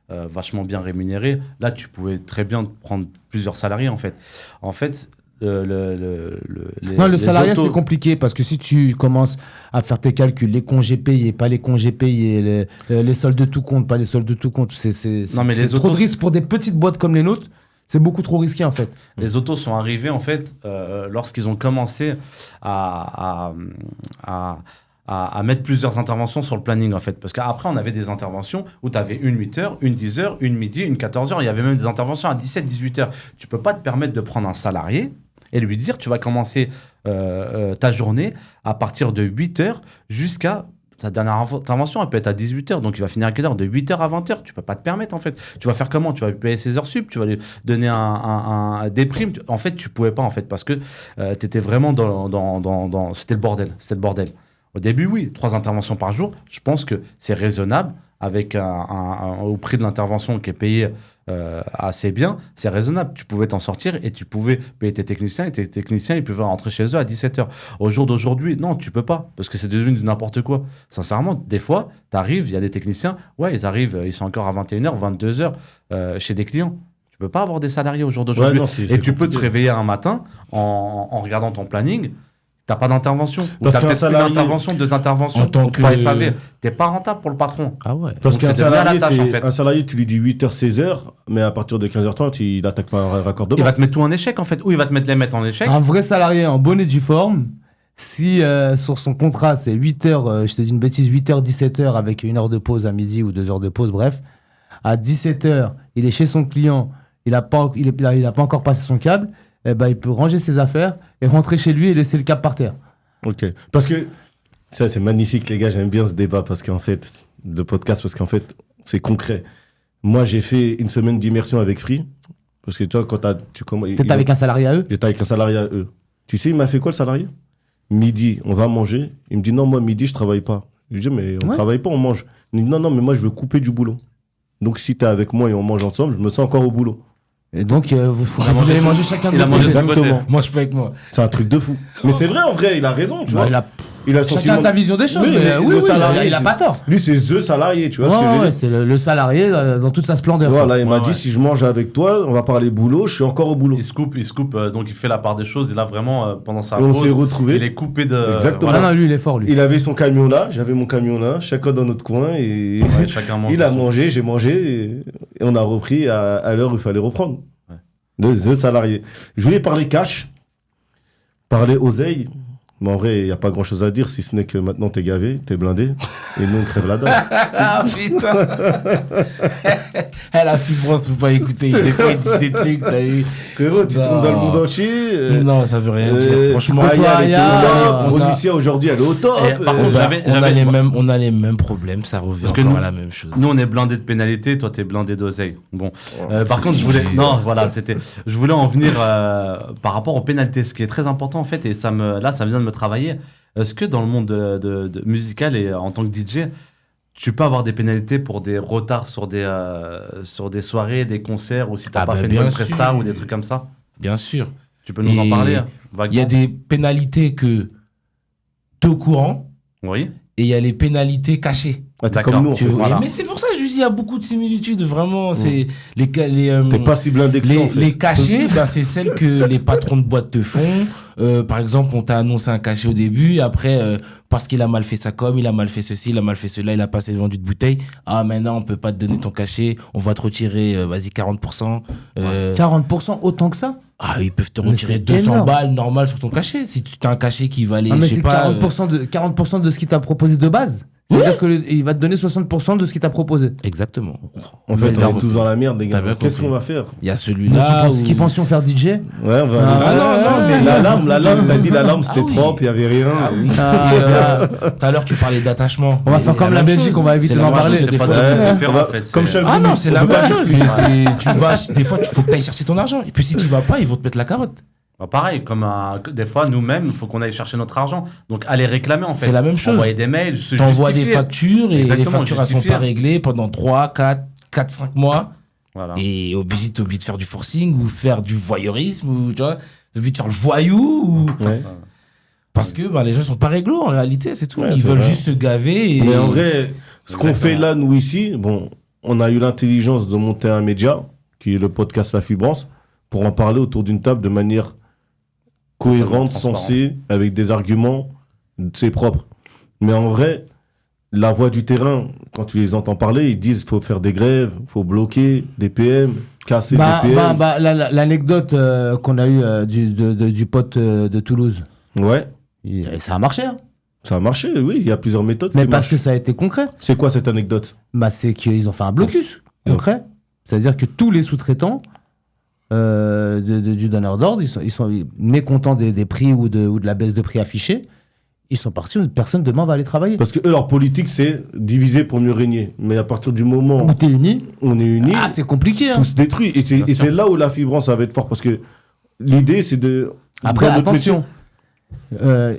vachement bien rémunérées, là, tu pouvais très bien prendre plusieurs salariés, en fait. En fait, Le salariat, autos- c'est compliqué parce que si tu commences à faire tes calculs, les congés payés, pas les congés payés, les soldes de tout compte, pas les soldes de tout compte, Non, mais les trop autos- de risques pour des petites boîtes comme les nôtres. C'est beaucoup trop risqué en fait. Les autos sont arrivés, en fait, lorsqu'ils ont commencé à mettre plusieurs interventions sur le planning, en fait. Parce qu'après, on avait des interventions où tu avais une 8h, une 10h, une midi, une 14h. Il y avait même des interventions à 17, 18h. Tu peux pas te permettre de prendre un salarié et lui dire, tu vas commencer ta journée à partir de 8h jusqu'à... Ta dernière intervention, elle peut être à 18h, donc il va finir à quelle heure? De 8h à 20h. Tu peux pas te permettre, en fait. Tu vas faire comment? Tu vas lui payer ses heures sup, tu vas lui donner des primes. En fait, tu pouvais pas, en fait, parce que tu étais vraiment dans... C'était le bordel. C'était le bordel. Au début, oui, 3 interventions par jour. Je pense que c'est raisonnable avec au prix de l'intervention qui est payé assez bien. C'est raisonnable. Tu pouvais t'en sortir et tu pouvais payer tes techniciens et tes techniciens, ils pouvaient rentrer chez eux à 17h. Au jour d'aujourd'hui, non, tu peux pas parce que c'est devenu du n'importe quoi. Sincèrement, des fois, tu arrives, il y a des techniciens, ouais, ils arrivent, ils sont encore à 21h, 22h chez des clients. Tu peux pas avoir des salariés au jour d'aujourd'hui. Ouais, non, et tu peux te réveiller un matin en regardant ton planning. T'as pas d'intervention. Ou Parce t'as qu'un peut-être salarié- une intervention, 2 interventions. En tant pour que- pas SAV. T'es pas rentable pour le patron. Ah ouais. Parce Donc, qu'un c'est devenu à la salarié, tâche, en fait. un salarié, tu lui dis 8h, 16h, mais à partir de 15h30, il attaque pas un raccordement. Il va te mettre tout en échec, en fait. Ou il va te mettre les mettre en échec. Un vrai salarié en bonne et due forme, si sur son contrat c'est 8h, je te dis une bêtise, 8h, 17h avec 1 heure de pause à midi ou 2 heures de pause, bref, à 17h, il est chez son client, il a pas encore passé son câble, eh ben, il peut ranger ses affaires et rentrer chez lui et laisser le câble par terre. Ok. Parce que ça, c'est magnifique, les gars. J'aime bien ce débat parce qu'en fait, de podcast, parce qu'en fait, c'est concret. Moi, j'ai fait une semaine d'immersion avec Free. Parce que toi, quand T'étais avec un salarié à eux? J'étais avec un salarié à eux. Tu sais, il m'a fait quoi, le salarié? Midi, on va manger. Il me dit, non, moi, midi, je travaille pas. Je lui dis, mais on travaille pas, on mange. Il me dit, non, mais moi, je veux couper du boulot. Donc, si t'es avec moi et on mange ensemble, je me sens encore au boulot. Et donc, vous allez manger chacun de Il a votre mangé côté. de son côté. Exactement. Moi, je fais avec moi. C'est un truc de fou. Mais c'est vrai, en vrai, il a raison, tu vois. Il a le Chacun sentiment- a sa vision des choses, Oui, mais oui, le oui, salarié, il a pas tort. Lui, c'est the salarié, tu vois ce que je veux dire. C'est le salarié dans toute sa splendeur. quoi. Voilà, il m'a Ouais, dit, ouais. si je mange avec toi, on va parler boulot, je suis encore au boulot. Il se coupe, donc il fait la part des choses. Il a vraiment, pendant sa Et on pause, s'est retrouvés. il est coupé de. Exactement. Ah non, lui, il est fort, lui. Il avait son camion là, j'avais mon camion là, chacun dans notre coin, et Ouais, chacun mange il a son- mangé, j'ai mangé, et on a repris à l'heure où il fallait reprendre. Ouais. The salarié. Je voulais parler cash, parler oseille, mais en vrai, il n'y a pas grand chose à dire, si ce n'est que maintenant t'es gavé, t'es blindé, et nous on crève la dalle. Ah putain. Elle a fibrance, faut pas écouter. Des fois, il dit des trucs, t'as vu. Frérot, tu Non. tombes dans le monde entier. Non, ça veut rien dire. Franchement, Aya, elle était Aya, au top. on a- Onicia, aujourd'hui, elle est au top. Et par contre, bah, j'avais- on a les mêmes problèmes, ça revient Parce que encore nous- à la même chose. Nous, on est blindé de pénalités, toi, t'es blindé d'oseille. Bon. Par contre, je voulais. Non, voilà, c'était. Je voulais en venir par rapport aux pénalités, ce qui est très important, en fait, et ça vient de me travailler. Est-ce que dans le monde de musical et en tant que DJ, tu peux avoir des pénalités pour des retards sur des soirées, des concerts, ou si t'as Ah pas bah, fait de bien bonne sûr. presta ou des trucs comme ça? Bien sûr. Tu peux nous en Et parler hein, Il y a vaguement des pénalités que t'es au courant Oui. et il y a les pénalités cachées. Ah, t'es D'accord. comme nous, en Tu fait. vois. Voilà. Mais c'est pour ça que je lui dis, il y a beaucoup de similitudes. Vraiment, c'est les T'es pas si blindé que ça, en fait. les cachets, ben, c'est celles que les patrons de boîte te font. Par exemple, on t'a annoncé un cachet au début, et après, parce qu'il a mal fait sa com, il a mal fait ceci, il a mal fait cela, il a pas assez vendu de bouteilles. Ah, maintenant, on peut pas te donner ton cachet, on va te retirer, vas-y, 40%. 40% autant que ça? Ah, ils peuvent te Mais retirer c'est 200 énorme. balles normal sur ton cachet. Si tu as un cachet qui valait, Ah, mais je c'est sais pas. 40% de ce qu'il t'a proposé de base. C'est-à-dire qu'il va te donner 60% de ce qu'il t'a proposé. Exactement. En fait, Mais on est là, tous dans la merde, les t'as gars. bien Qu'est-ce compris. qu'on va faire? Il y a Moi, celui-là. qui pensions faire DJ? Ouais, on va Ah, aller- non, mais- La lame, t'as dit la lame, c'était Ah oui. propre, il n'y avait rien. Tout à l'heure, tu parlais d'attachement. On va Mais faire c'est comme la même Belgique, chose. on va éviter C'est la d'en même parler. chose, C'est des pas fois. de différent, on va- en fait. comme c'est- Sheldon. Ah non, c'est la On peut même pas chose. juste- Tu vas, des fois, il faut que tu ailles chercher ton argent. Et puis si tu vas pas, ils vont te mettre la carotte. Bah, pareil, des fois, nous-mêmes, il faut qu'on aille chercher notre argent. Donc, aller réclamer, en fait. C'est la même chose. Envoyer des mails, se T'envoies des justifier. factures et les Exactement, factures, elles sont justifier. pas réglées pendant 3, 4, 5 mois. Voilà. Et t'es obligé de faire du forcing ou faire du voyeurisme ou tu vois, t'es obligé de faire le voyou ou... Ouais. Parce que les gens sont pas réglo en réalité, c'est tout. Ouais, Ils c'est veulent vrai. juste se gaver. Et... Mais en vrai, ce qu'on Exactement. fait là, nous ici, bon, on a eu l'intelligence de monter un média, qui est le podcast La Fibrance, pour en parler autour d'une table de manière cohérente, Transparent. sensée, avec des arguments, c'est propre. Mais en vrai, la voix du terrain, quand tu les entends parler, ils disent qu'il faut faire des grèves, il faut bloquer des PM, casser des PM. L'anecdote qu'on a eue du pote de Toulouse, Ouais, ça a marché. Hein. ça a marché, oui, il y a plusieurs méthodes. Mais qui parce marchent. que ça a été concret. C'est quoi cette anecdote? C'est qu'ils ont fait un blocus concret. C'est-à-dire que tous les sous-traitants du donneur d'ordre, ils sont mécontents des prix ou de la baisse de prix affichée. Ils sont partis, personne demain va aller travailler. Parce que eux, leur politique, c'est diviser pour mieux régner. Mais à partir du moment Où t'es unis, où on est unis, c'est compliqué. Hein. tout se détruit. Et c'est là où la fibrance, ça va être fort. Parce que l'idée, c'est de... Après, dans notre attention.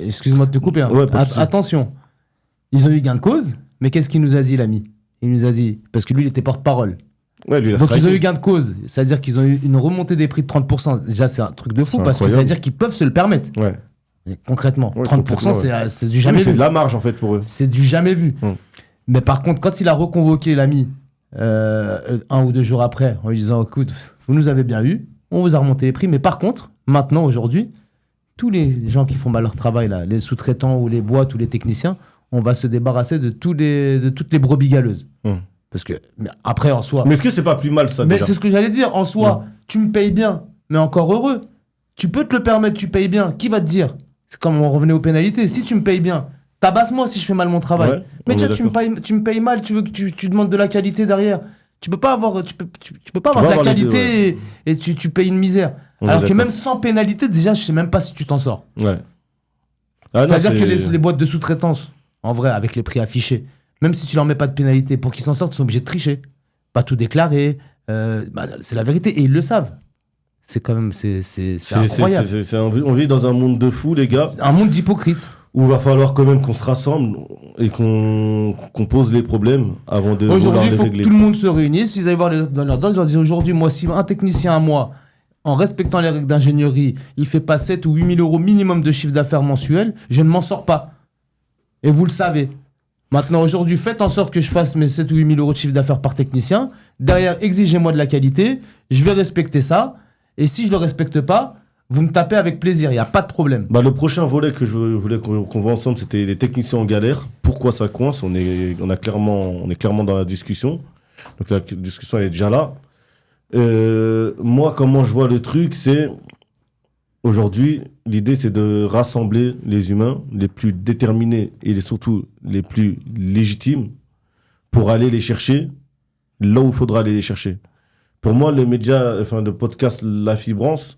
Excuse-moi de te couper. Hein. Ouais, pas de souci. Attention. Ils ont eu gain de cause, mais qu'est-ce qu'il nous a dit, l'ami? Il nous a dit, parce que lui, il était porte-parole. métier. Ouais, lui, il a Donc, ils ont striké. eu gain de cause. C'est-à-dire qu'ils ont eu une remontée des prix de 30%. Déjà, c'est un truc de fou, C'est parce que ça veut incroyable. dire qu'ils peuvent se le permettre. Ouais. Et concrètement, Ouais, 30%, complètement, c'est du jamais C'est vu. de la marge, en fait, pour eux. C'est du jamais vu. Mm. Mais par contre, quand il a reconvoqué l'ami 1 ou 2 jours après, en lui disant, écoute, vous nous avez bien eu, on vous a remonté les prix, mais par contre, maintenant, aujourd'hui, tous les gens qui font mal leur travail, là, les sous-traitants ou les boîtes ou les techniciens, on va se débarrasser de toutes les brebis galeuses. Parce que, mais après, en soi... Mais est-ce que c'est pas plus mal, ça, Mais déjà? c'est ce que j'allais dire. En soi, tu me payes bien, mais encore heureux. Tu peux te le permettre, tu payes bien. Qui va te dire? C'est comme on revenait aux pénalités. Si tu me payes bien, tabasse-moi si je fais mal mon travail. Ouais, mais on tiens, est tu me payes mal, tu veux que tu demandes de la qualité derrière. Tu peux pas avoir, tu peux pas avoir de la avoir les deux, qualité et tu payes une misère. On est Alors que d'accord. même sans pénalité, déjà, je sais même pas si tu t'en sors. Ouais. Ah non, C'est-à-dire c'est- que les boîtes de sous-traitance, en vrai, avec les prix affichés, même si tu leur mets pas de pénalité, pour qu'ils s'en sortent, ils sont obligés de tricher. Pas tout déclarer. C'est la vérité. Et ils le savent. C'est quand même, c'est incroyable. On vit dans un monde de fous, les gars, Un monde d'hypocrites. où il va falloir quand même qu'on se rassemble et qu'on pose les problèmes avant de vouloir Aujourd'hui, il les faut régler. que tout le monde se réunisse. Ils aillent voir dans leur doc, ils leur disent aujourd'hui, moi, si un technicien à moi, en respectant les règles d'ingénierie, il fait pas 7 ou 8 000 euros minimum de chiffre d'affaires mensuel, je ne m'en sors pas. Et vous le savez. Maintenant, aujourd'hui, faites en sorte que je fasse mes 7 ou 8 000 euros de chiffre d'affaires par technicien. Derrière, exigez-moi de la qualité. Je vais respecter ça. Et si je le respecte pas, vous me tapez avec plaisir. Il n'y a pas de problème. Bah, le prochain volet que je voulais qu'on voit ensemble, c'était les techniciens en galère. Pourquoi ça coince? On est clairement dans la discussion. Donc la discussion elle est déjà là. Moi, comment je vois le truc, c'est aujourd'hui, l'idée c'est de rassembler les humains les plus déterminés et surtout les plus légitimes pour aller les chercher là où il faudra aller les chercher. Pour moi, le podcast La Fibrance,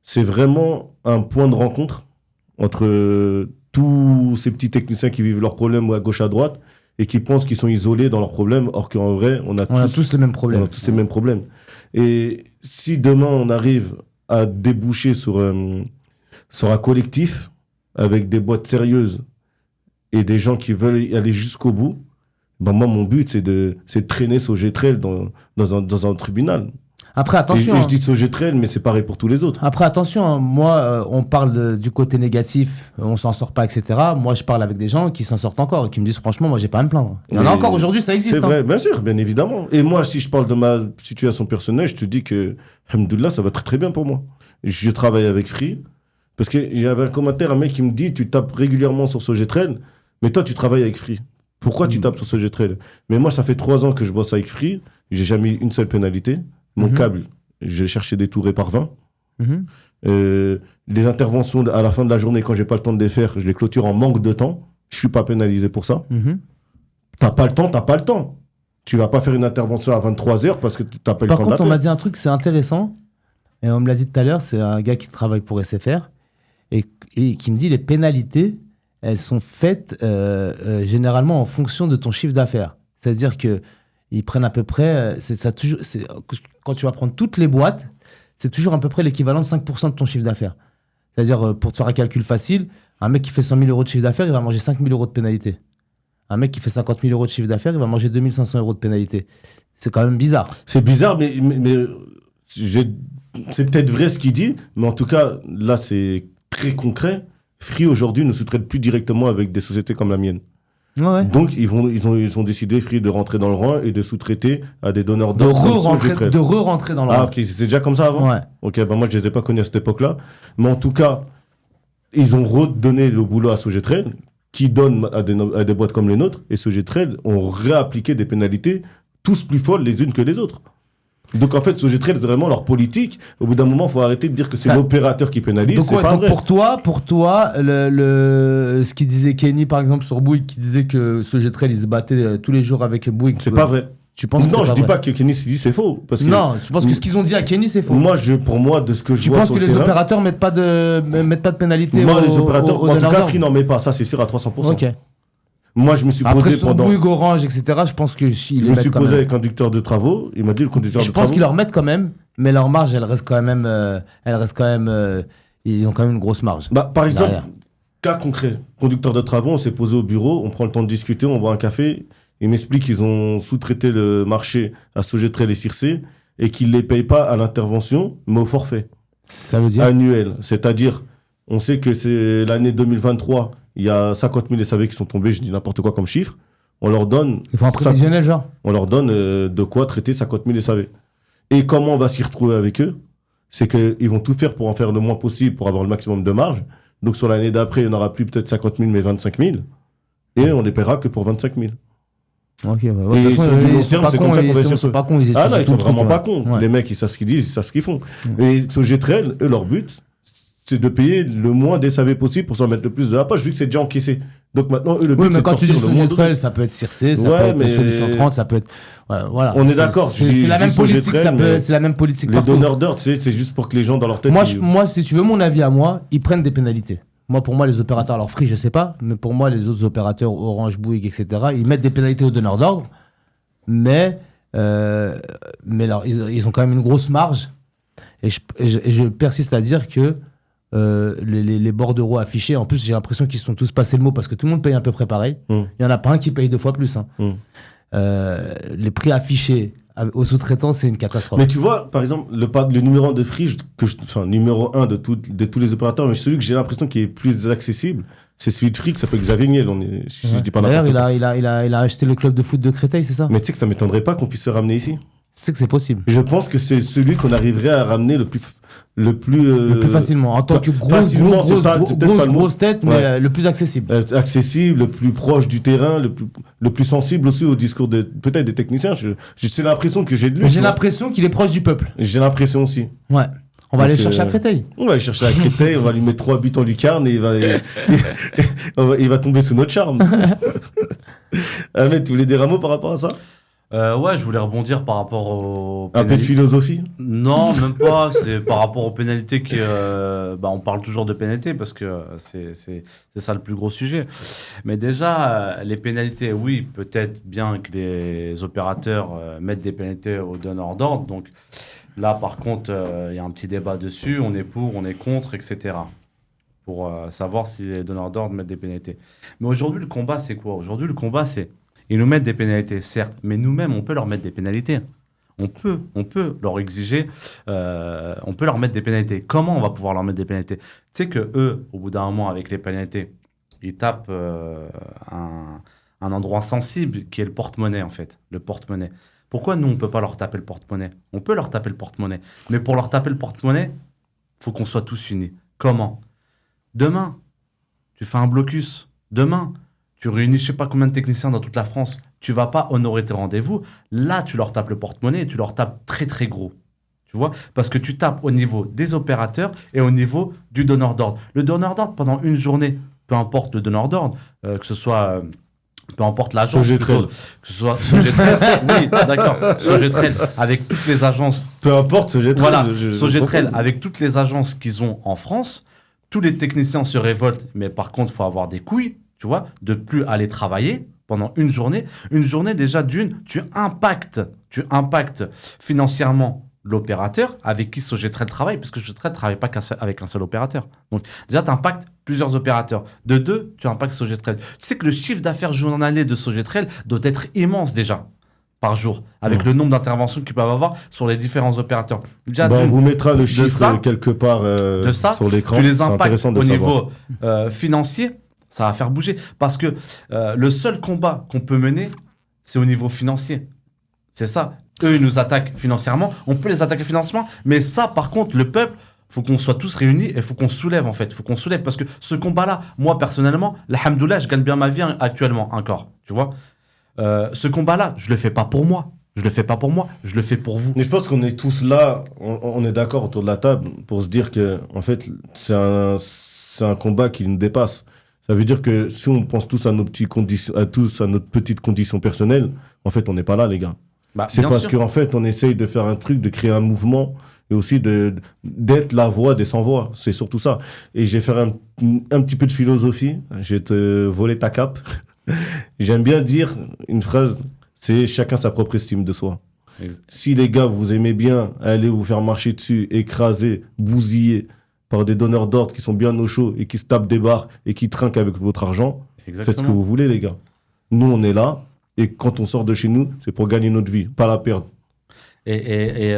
c'est vraiment un point de rencontre entre tous ces petits techniciens qui vivent leurs problèmes à gauche à droite et qui pensent qu'ils sont isolés dans leurs problèmes, or qu'en vrai, on a tous les mêmes problèmes. on a tous les mêmes problèmes. Et si demain on arrive à déboucher sur un collectif avec des boîtes sérieuses et des gens qui veulent y aller jusqu'au bout, ben moi mon but c'est de traîner Sogetrel dans un tribunal. Après, attention. Et je dis Sogetrel, mais c'est pareil pour tous les autres. Après, attention, hein. Moi, on parle du côté négatif, on s'en sort pas, etc. Moi, je parle avec des gens qui s'en sortent encore et qui me disent franchement, moi, j'ai pas à me plaindre. Il y en a Mais encore aujourd'hui, ça existe. C'est vrai, bien sûr, bien évidemment. Et moi, si je parle de ma situation personnelle, je te dis que, alhamdoulilah, ça va très très bien pour moi. Je travaille avec Free, parce qu'il y avait un commentaire, un mec qui me dit, tu tapes régulièrement sur Sogetrel, mais toi, tu travailles avec Free. Pourquoi tu tapes sur Sogetrel? Mais moi, ça fait 3 ans que je bosse avec Free, j'ai jamais eu une seule pénalité. Mon câble, je cherchais des tourés par 20. Les interventions à la fin de la journée, quand j'ai pas le temps de les faire, je les clôture en manque de temps. Je suis pas pénalisé pour ça. T'as pas le temps, t'as pas le temps. Tu vas pas faire une intervention à 23h parce que t'as pas le temps de la Par contre, on faire. m'a dit un truc, c'est intéressant, et on me l'a dit tout à l'heure, c'est un gars qui travaille pour SFR, et qui me dit les pénalités, elles sont faites généralement en fonction de ton chiffre d'affaires. C'est-à-dire que ils prennent à peu près, quand tu vas prendre toutes les boîtes, c'est toujours à peu près l'équivalent de 5% de ton chiffre d'affaires. C'est-à-dire, pour te faire un calcul facile, un mec qui fait 100 000 euros de chiffre d'affaires, il va manger 5 000 euros de pénalité. Un mec qui fait 50 000 euros de chiffre d'affaires, il va manger 2 500 euros de pénalité. C'est quand même bizarre. C'est bizarre, mais c'est peut-être vrai ce qu'il dit, mais en tout cas, là, c'est très concret. Free, aujourd'hui, ne sous-traite plus directement avec des sociétés comme la mienne. Ouais. Donc, ils ont décidé, Free, de rentrer dans le rang et de sous-traiter à des donneurs De d'ordre. re-rentrer dans le Ah, rang. ok, c'était déjà comme ça avant? Ouais. Ok, bah moi, je les ai pas connus à cette époque-là. Mais en tout cas, ils ont redonné le boulot à Sogetrel, qui donne à des boîtes comme les nôtres, et Sogetrel ont réappliqué des pénalités, tous plus folles les unes que les autres. Donc en fait, Sogetrel, c'est vraiment leur politique. Au bout d'un moment, il faut arrêter de dire que c'est Ça- l'opérateur qui pénalise. Donc, C'est ouais, pas donc vrai. pour toi, ce qu'il disait Kenny par exemple sur Bouygues, qui disait que Sogetrel il se battait tous les jours avec Bouygues. C'est pas vrai. Tu penses que Non, c'est je pas dis vrai? pas que Kenny s'est dit c'est faux. Parce que Non, tu penses que ce qu'ils ont dit à Kenny c'est faux? pour moi, de ce que je Tu vois penses sur que le les terrain, opérateurs mettent pas de pénalité moi, aux, les opérateurs, aux en tout donneurs cas, d'ordre? Free n'en met pas. Ça, c'est sûr à 300%. Ok. Moi, je me suis Après posé sur pendant. Bouygues, Orange, etc. Je pense que Je ils les me mettent suis quand posé même. avec un conducteur de travaux. Il m'a dit le conducteur Je de pense travaux. qu'ils leur mettent quand même, mais leur marge elle reste quand même, ils ont quand même une grosse marge. Bah, par exemple, derrière. cas concret, conducteur de travaux, on s'est posé au bureau, on prend le temps de discuter, on boit un café. Il m'explique qu'ils ont sous-traité le marché à Sogetrel et Circé et qu'ils ne les payent pas à l'intervention, mais au forfait Ça veut dire annuel. C'est-à-dire, on sait que c'est l'année 2023, il y a 50 000 SAV qui sont tombés, je dis n'importe quoi comme chiffre. On leur donne, il faut un prévisionnel genre. on leur donne de quoi traiter 50 000 SAV. Et comment on va s'y retrouver avec eux? C'est qu'ils vont tout faire pour en faire le moins possible, pour avoir le maximum de marge. Donc sur l'année d'après, il n'y en aura plus peut-être 50 000, mais 25 000. Et on les paiera que pour 25 000. Ok, ouais. Et De toute façon, sur du long ils sont terme, pas c'est cons, comme ça qu'on va ils essayer sont de- pas cons, ils Ah non, étudient ils tout sont le vraiment truc, pas ouais. cons. Ouais. Les mecs, ils savent ce qu'ils disent, ils savent ce qu'ils font. Et Sogetrel, eux, leur but, c'est de payer le moins des SAV possible pour s'en mettre le plus de la poche, vu que c'est déjà encaissé. Donc maintenant, eux, le but, Oui, c'est mais de quand tu dis sortir le moins de- Sogetrel, ça peut être Circé, ça Ouais, peut être mais- Solution 30, ça peut être. Voilà. On est d'accord, je C'est dis- la je même dis politique, Sogetrel, mais c'est la même politique Les partout. donneurs d'ordre, tu sais, c'est juste pour que les gens dans leur tête. Moi, si tu veux mon avis à moi, ils prennent des pénalités. Pour moi, les opérateurs, alors Free, je sais pas, mais pour moi, les autres opérateurs, Orange, Bouygues, etc., ils mettent des pénalités aux donneurs d'ordre, mais alors, ils ont quand même une grosse marge. Et je persiste à dire que les bordereaux affichés, en plus, j'ai l'impression qu'ils se sont tous passés le mot parce que tout le monde paye à peu près pareil. Il y en a pas un qui paye 2 fois plus. Hein. Les prix affichés aux sous-traitants, c'est une catastrophe. Mais tu vois, par exemple, le numéro 1 de Free, numéro 1 de tous les opérateurs, mais celui que j'ai l'impression qui est plus accessible, c'est celui de Free qui s'appelle Xavier Niel. Si je dis pas D'ailleurs, n'importe quoi. il a acheté le club de foot de Créteil, c'est ça? Mais tu sais que ça m'étonnerait pas qu'on puisse se ramener ici. Tu sais que c'est possible. Je pense que c'est celui qu'on arriverait à ramener le plus Le plus facilement. En tant que facilement, c'est pas- c'est peut-être pas le mot. grosse tête, mais Ouais. le plus accessible. accessible, le plus proche du terrain, le plus sensible aussi au discours peut-être des techniciens. C'est l'impression que j'ai de lui. tu J'ai vois. l'impression qu'il est proche du peuple. J'ai l'impression aussi. Ouais. On va aller Donc, chercher à Créteil. On va aller chercher à Créteil, on va lui mettre 3 buts en lucarne et il va tomber sous notre charme. Ahmed, tu voulais dire un mot par rapport à ça? Ouais, je voulais rebondir par rapport aux Un peu de philosophie? Non, même pas. C'est par rapport aux pénalités on parle toujours de pénalités parce que c'est ça le plus gros sujet. Mais déjà, les pénalités, oui, peut-être bien que les opérateurs mettent des pénalités aux donneurs d'ordre. Donc là, par contre, il y a un petit débat dessus. On est pour, on est contre, etc. Pour savoir si les donneurs d'ordre mettent des pénalités. Mais aujourd'hui, le combat, c'est quoi? Aujourd'hui, le combat, c'est ils nous mettent des pénalités, certes, mais nous-mêmes, on peut leur mettre des pénalités. On peut leur exiger, on peut leur mettre des pénalités. Comment on va pouvoir leur mettre des pénalités? Tu sais que eux, au bout d'un moment, avec les pénalités, ils tapent un endroit sensible qui est le porte-monnaie, en fait. Le porte-monnaie. Pourquoi nous, on ne peut pas leur taper le porte-monnaie? On peut leur taper le porte-monnaie. Mais pour leur taper le porte-monnaie, il faut qu'on soit tous unis. Comment? Demain, tu fais un blocus. Demain, tu réunis je sais pas combien de techniciens dans toute la France. Tu vas pas honorer tes rendez-vous. Là, tu leur tapes le porte-monnaie et tu leur tapes très, très gros. Tu vois? Parce que tu tapes au niveau des opérateurs et au niveau du donneur d'ordre. Le donneur d'ordre, pendant une journée, peu importe le donneur d'ordre, que ce soit... peu importe l'agence, Sogetrel. plutôt, que ce soit Sogetrel, oui, d'accord, Sogetrel, avec toutes les agences, Peu importe, Sogetrel. voilà, je Sogetrel, propose. avec toutes les agences qu'ils ont en France, tous les techniciens se révoltent, mais par contre, il faut avoir des couilles, tu vois, de plus aller travailler pendant une journée. Une journée, déjà, tu impactes financièrement l'opérateur avec qui Sogetrel travaille, parce que Sogetrel ne travaille pas avec un seul opérateur. Donc, déjà, tu impactes plusieurs opérateurs. De deux, tu impactes Sogetrel. Tu sais que le chiffre d'affaires journalier de Sogetrel doit être immense déjà, par jour, avec le nombre d'interventions qu'ils peuvent avoir sur les différents opérateurs. Déjà, Bon, on d'une, vous mettra le chiffre ça, quelque part de ça, sur l'écran. tu les C'est impactes intéressant de au savoir. niveau financier, ça va faire bouger. Parce que le seul combat qu'on peut mener, c'est au niveau financier. C'est ça. Eux, ils nous attaquent financièrement. On peut les attaquer financièrement. Mais ça, par contre, le peuple, il faut qu'on soit tous réunis et il faut qu'on soulève, en fait. Il faut qu'on soulève. Parce que ce combat-là, moi, personnellement, alhamdoulilah, je gagne bien ma vie actuellement, encore. Tu vois? Ce combat-là, je le fais pas pour moi. Je le fais pas pour moi. Je le fais pour vous. Mais je pense qu'on est tous là, on est d'accord autour de la table pour se dire que, en fait, c'est un combat qui nous dépasse. Ça veut dire que si on pense tous à nos petites conditions, à notre petite condition personnelle, en fait, on n'est pas là, les gars. Bah, C'est bien parce sûr. qu'en fait, on essaye de faire un truc, de créer un mouvement et aussi d'être la voix des sans-voix. C'est surtout ça. Et je vais faire un petit peu de philosophie. Je vais te voler ta cape. J'aime bien dire une phrase, c'est chacun sa propre estime de soi. Si les gars, vous aimez bien aller vous faire marcher dessus, écraser, bousiller par des donneurs d'ordre qui sont bien au chaud et qui se tapent des barres et qui trinquent avec votre argent, faites ce que vous voulez, les gars. Nous, on est là. Et quand on sort de chez nous, c'est pour gagner notre vie, pas la perdre. Et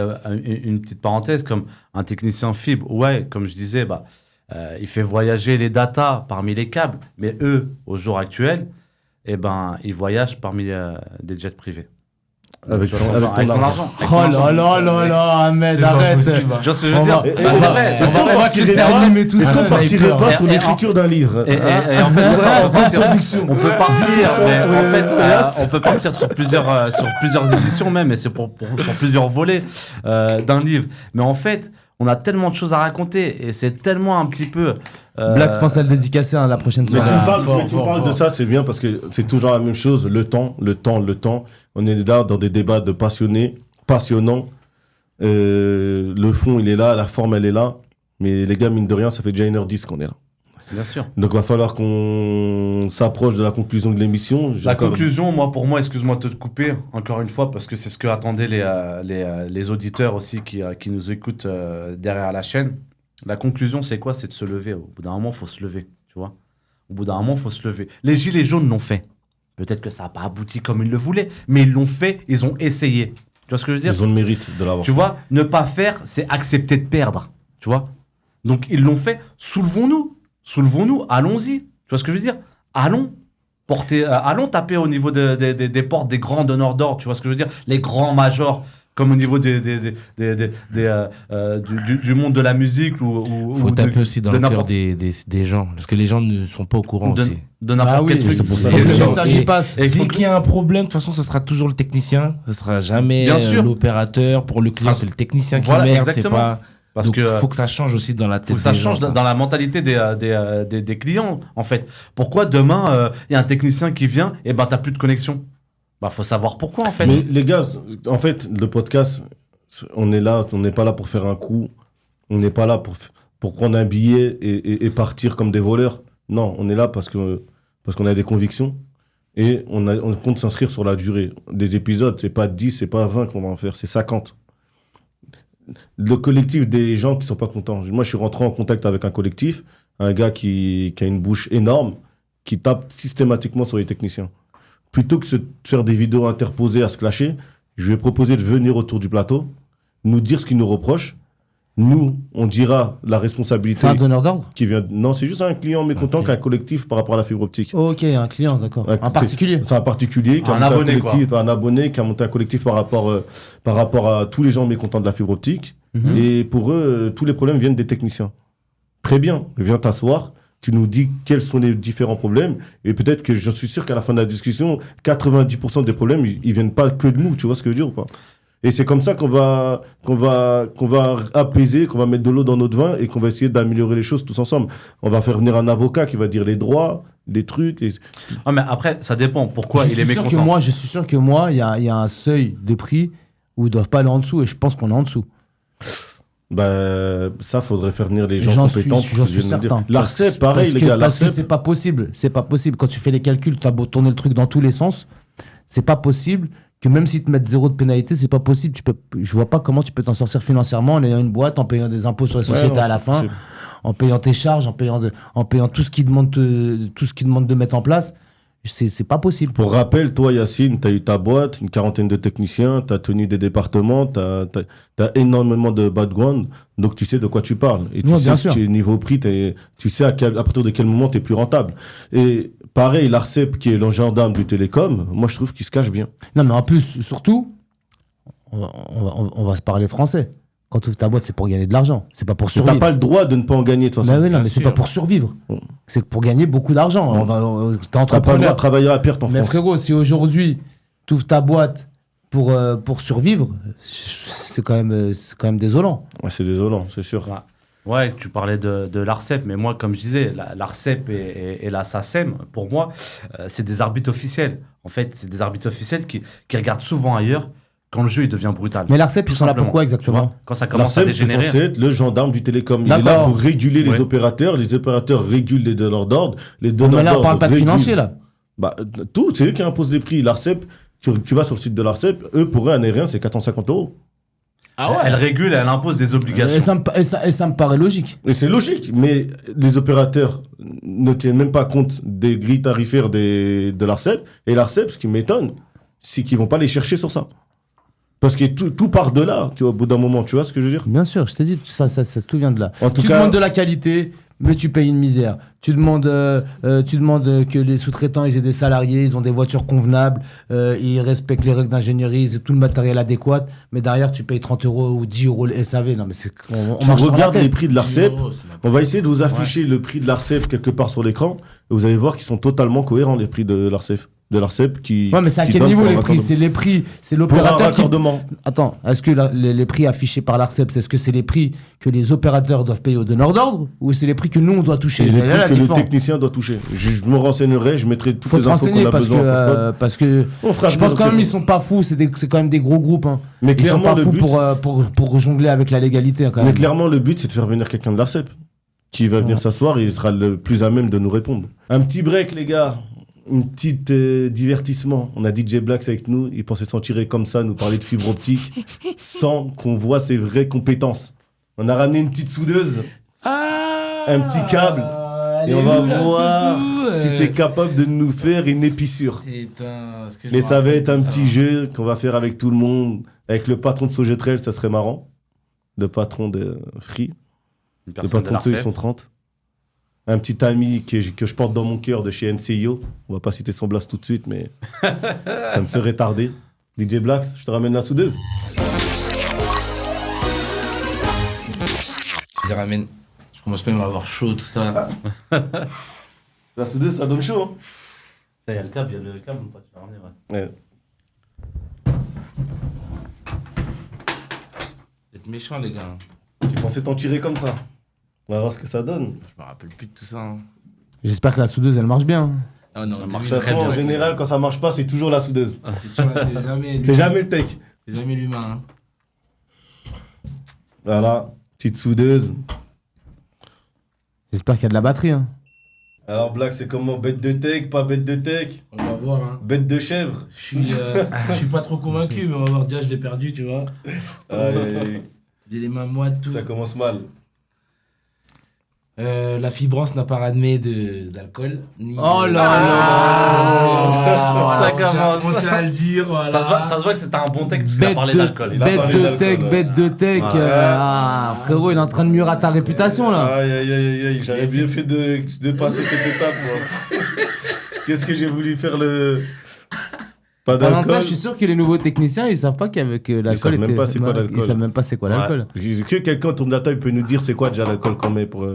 une petite parenthèse, comme un technicien fibre, ouais, comme je disais, il fait voyager les datas parmi les câbles. Mais eux, au jour actuel, ils voyagent parmi des jets privés. Avec Tu ton vois, avec ton argent. argent. Oh là là là là, Ahmed, C'est pas arrête. possible. Tu vois ce que je veux On dire va- Bah, c'est vrai. Est-ce c'est qu'on vrai. va tirer animer tout Est-ce ça qu'on partirait pas sur Et- l'écriture d'un livre Et en fait, on peut partir, mais en fait, on peut partir sur plusieurs éditions même, et c'est sur plusieurs volets d'un livre. Mais en fait, on a tellement de choses à raconter, et c'est tellement un petit peu. Black, je pense à le dédicacer la prochaine Mais soirée. tu me parles de ça, c'est bien parce que c'est toujours la même chose. Le temps. On est là dans des débats de passionnés, passionnants. Le fond, il est là, la forme, elle est là. Mais les gars, mine de rien, ça fait déjà 1h10 qu'on est là. Bien sûr. Donc, il va falloir qu'on s'approche de la conclusion de l'émission. La conclusion, pour moi, excuse-moi de te couper encore une fois, parce que c'est ce que attendaient les auditeurs aussi qui nous écoutent derrière la chaîne. La conclusion, c'est quoi? C'est de se lever. Au bout d'un moment, il faut se lever, tu vois. Au bout d'un moment, il faut se lever. Les Gilets jaunes l'ont fait. Peut-être que ça n'a pas abouti comme ils le voulaient, mais ils l'ont fait, ils ont essayé. Tu vois ce que je veux dire? Ils ont le mérite de l'avoir. Tu vois, ne pas faire, c'est accepter de perdre. Tu vois? Donc, ils l'ont fait. Soulevons-nous, allons-y. Tu vois ce que je veux dire? Allons taper au niveau des portes des grands donneurs d'ordre. Tu vois ce que je veux dire? Les grands majors, comme au niveau du monde de la musique. Faut taper aussi dans le cœur des gens, parce que les gens ne sont pas au courant aussi. De n'importe quel truc. c'est pour ça Faut que que le les gens- message y passe. Et il faut Dès que- qu'il y a un problème, de toute façon, ce sera toujours le technicien. Ce sera jamais Bien sûr. l'opérateur. Pour le client, sera- c'est le technicien qui Voilà, merde. C'est exactement. pas. Parce Donc, que faut que ça change aussi dans la tête. faut que ça des gens, change ça. dans la mentalité des clients, en fait. Pourquoi demain, il y a un technicien qui vient et ben t'as plus de connexion? Bah, faut savoir pourquoi, en fait. Mais les gars, en fait, le podcast, on est là, on n'est pas là pour faire un coup. On n'est pas là pour prendre un billet et partir comme des voleurs. Non, on est là parce qu'on a des convictions et on compte s'inscrire sur la durée. Des épisodes, c'est pas 10, c'est pas 20 qu'on va en faire, c'est 50. Le collectif des gens qui sont pas contents. Moi, je suis rentré en contact avec un collectif, un gars qui a une bouche énorme, qui tape systématiquement sur les techniciens. Plutôt que de faire des vidéos interposées à se clasher, je lui ai proposé de venir autour du plateau, nous dire ce qu'il nous reproche. Nous, on dira la responsabilité C'est un donneur d'ordre? qui vient. Non, c'est juste un client mécontent Ok. qu'un collectif par rapport à la fibre optique. Ok, un client, d'accord. Un particulier. C'est un particulier qui a Un monté abonné, un collectif, un abonné qui a monté un collectif par rapport à tous les gens mécontents de la fibre optique. Mhm. Et pour eux, tous les problèmes viennent des techniciens. Très bien, viens t'asseoir, tu nous dis quels sont les différents problèmes, et peut-être que je suis sûr qu'à la fin de la discussion, 90% des problèmes, ils viennent pas que de nous, tu vois ce que je veux dire ou pas? Et c'est comme ça qu'on va apaiser, qu'on va mettre de l'eau dans notre vin et qu'on va essayer d'améliorer les choses tous ensemble. On va faire venir un avocat qui va dire les droits, les trucs. Ah, mais après, ça dépend. Pourquoi il est Je mécontent? suis sûr que moi, il y a un seuil de prix où ils doivent pas aller en dessous, et je pense qu'on est en dessous. Bah, ça, faudrait faire venir des gens J'en compétents. suis pour qu'ils viennent nous certain. dire. L'ARCEP, pareil, les gars. Parce que L'ARCEP, c'est pas possible. C'est pas possible. Quand tu fais les calculs, tu as beau tourner le truc dans tous les sens, c'est pas possible que même si tu te mettent 0 de pénalité, c'est pas possible. Je vois pas comment tu peux t'en sortir financièrement en ayant une boîte, en payant des impôts sur les sociétés non, à la c'est fin, possible. en payant tes charges, en payant tout ce qui demande de mettre en place. C'est pas possible. Pour rappel, toi, Yacine, tu as eu ta boîte, une quarantaine de techniciens, tu as tenu des départements, tu as énormément de background, donc tu sais de quoi tu parles. Et tu Non, sais bien ce sûr. qui est niveau prix, tu sais à partir de quel moment tu es plus rentable. Et pareil, l'ARCEP, qui est le gendarme du télécom, moi je trouve qu'il se cache bien. Non, mais en plus, surtout, on va se parler français. Quand tu ouvres ta boîte, c'est pour gagner de l'argent. C'est pas pour Tu n'as survivre. pas le droit de ne pas en gagner de toute Bah façon. oui, non, Bien mais c'est sûr. pas pour survivre. C'est pour gagner beaucoup d'argent. T'es Tu n'as pas le droit entrepreneur. de travailler à perte en Mais France. frérot, si aujourd'hui, tu ouvres ta boîte pour survivre, c'est quand même désolant. Ouais, c'est désolant, c'est sûr. Ouais, tu parlais de l'ARCEP, mais moi, comme je disais, l'ARCEP et la SACEM, pour moi, c'est des arbitres officiels. En fait, c'est des arbitres officiels qui regardent souvent ailleurs quand le jeu il devient brutal. Mais l'ARCEP, ils Tout sont là simplement. pourquoi Tu exactement? vois, quand ça commence à L'ARCEP, c'est dégénérer. censé être le gendarme du télécom. Il est là D'accord. pour réguler les Ouais. opérateurs. Les opérateurs régulent les donneurs d'ordre. Les Mais donneurs là, on d'ordre parle pas de régulent- financier, là. Bah, tout, c'est eux qui imposent les prix. L'ARCEP, tu vas sur le site de l'ARCEP, eux, pour eux, un aérien, c'est 450 €. Elle régule, elle impose des Et obligations. ça me paraît logique. Et c'est logique, mais les opérateurs ne tiennent même pas compte des grilles tarifaires de l'ARCEP. Et l'ARCEP, ce qui m'étonne, c'est qu'ils vont pas les chercher sur ça. Parce que tout part de là, tu vois, au bout d'un moment, tu vois ce que je veux dire? Bien sûr, je t'ai dit, ça tout vient de là. En tout Tu cas- demandes de la qualité, mais tu payes une misère. Tu demandes que les sous-traitants ils aient des salariés, ils ont des voitures convenables, ils respectent les règles d'ingénierie, ils ont tout le matériel adéquat, mais derrière tu payes 30 € ou 10 € le SAV. Non, mais c'est. Tu regardes les prix de l'ARCEP, on va essayer de vous afficher le prix de l'ARCEP quelque part sur l'écran, et vous allez voir qu'ils sont totalement cohérents, les prix de l'ARCEP. Qui. Ouais, mais c'est à quel niveau les prix? C'est les prix, c'est l'opérateur pour un raccordement. Attends, est-ce que les prix affichés par l'ARCEP, est-ce que c'est les prix que les opérateurs doivent payer au donneur d'ordre ou c'est les prix que nous on doit toucher? C'est les prix que le technicien doit toucher. Je me renseignerai, je mettrai toutes les infos qu'on a besoin. Parce que je pense quand même ils sont pas fous, c'est quand même des gros groupes. Hein. Mais ils sont clairement, pas fous pour jongler avec la légalité. Quand même. Mais clairement, le but c'est de faire venir quelqu'un de l'ARCEP qui va venir s'asseoir et il sera le plus à même de nous répondre. Un petit break, les gars. Une petite divertissement. On a DJ Blax avec nous. Il pensait s'en tirer comme ça, nous parler de fibre optique, sans qu'on voit ses vraies compétences. On a ramené une petite soudeuse, un petit câble, et on va voir si t'es capable de nous faire une épissure. Mais ça va être un petit jeu qu'on va faire avec tout le monde, avec le patron de Sogetrel, ça serait marrant. Le patron de Free. Le patron de ceux, ils sont 30. Un petit ami que je porte dans mon cœur de chez NCIO. On va pas citer son blast tout de suite, mais ça ne serait tardé. DJ Blax, je te ramène la soudeuse. Je commence même à avoir chaud, tout ça. La soudeuse, ça donne chaud. Hein. Il y a le câble, ou pas? Tu vas ramener, ouais. Vous êtes méchants, les gars. Tu pensais t'en tirer comme ça? On va voir ce que ça donne. Je me rappelle plus de tout ça. Hein. J'espère que la soudeuse, elle marche bien. Oh non, de toute façon, en général, quand ça marche pas, c'est toujours la soudeuse. C'est jamais le tech. C'est jamais l'humain. Hein. Voilà, petite soudeuse. J'espère qu'il y a de la batterie. Hein. Alors, Black, c'est comment? Bête de tech, pas bête de tech? On va voir. Hein. Bête de chèvre? Je suis pas trop convaincu, mais on va voir. Déjà, je l'ai perdu, tu vois. J'ai les mains moites, tout. Ça commence mal. La fibrance n'a pas ramené d'alcool. Oh là là. Ça commence. On tient à le dire. Voilà. Ça se voit que c'était un bon tech parce qu'il a parlé d'alcool. Bête de tech. Frérot, il est en train de mûrir ta réputation là. Aïe. J'aurais bien fait de passer cette étape, moi. Qu'est-ce que j'ai voulu faire le. Pas d'alcool. Pendant ça, je suis sûr que les nouveaux techniciens, ils savent pas qu'avec l'alcool. Ils savent même pas c'est quoi l'alcool. Ils savent même pas c'est quoi l'alcool. Est-ce que quelqu'un autour de la table peut nous dire c'est quoi déjà l'alcool qu'on met pour.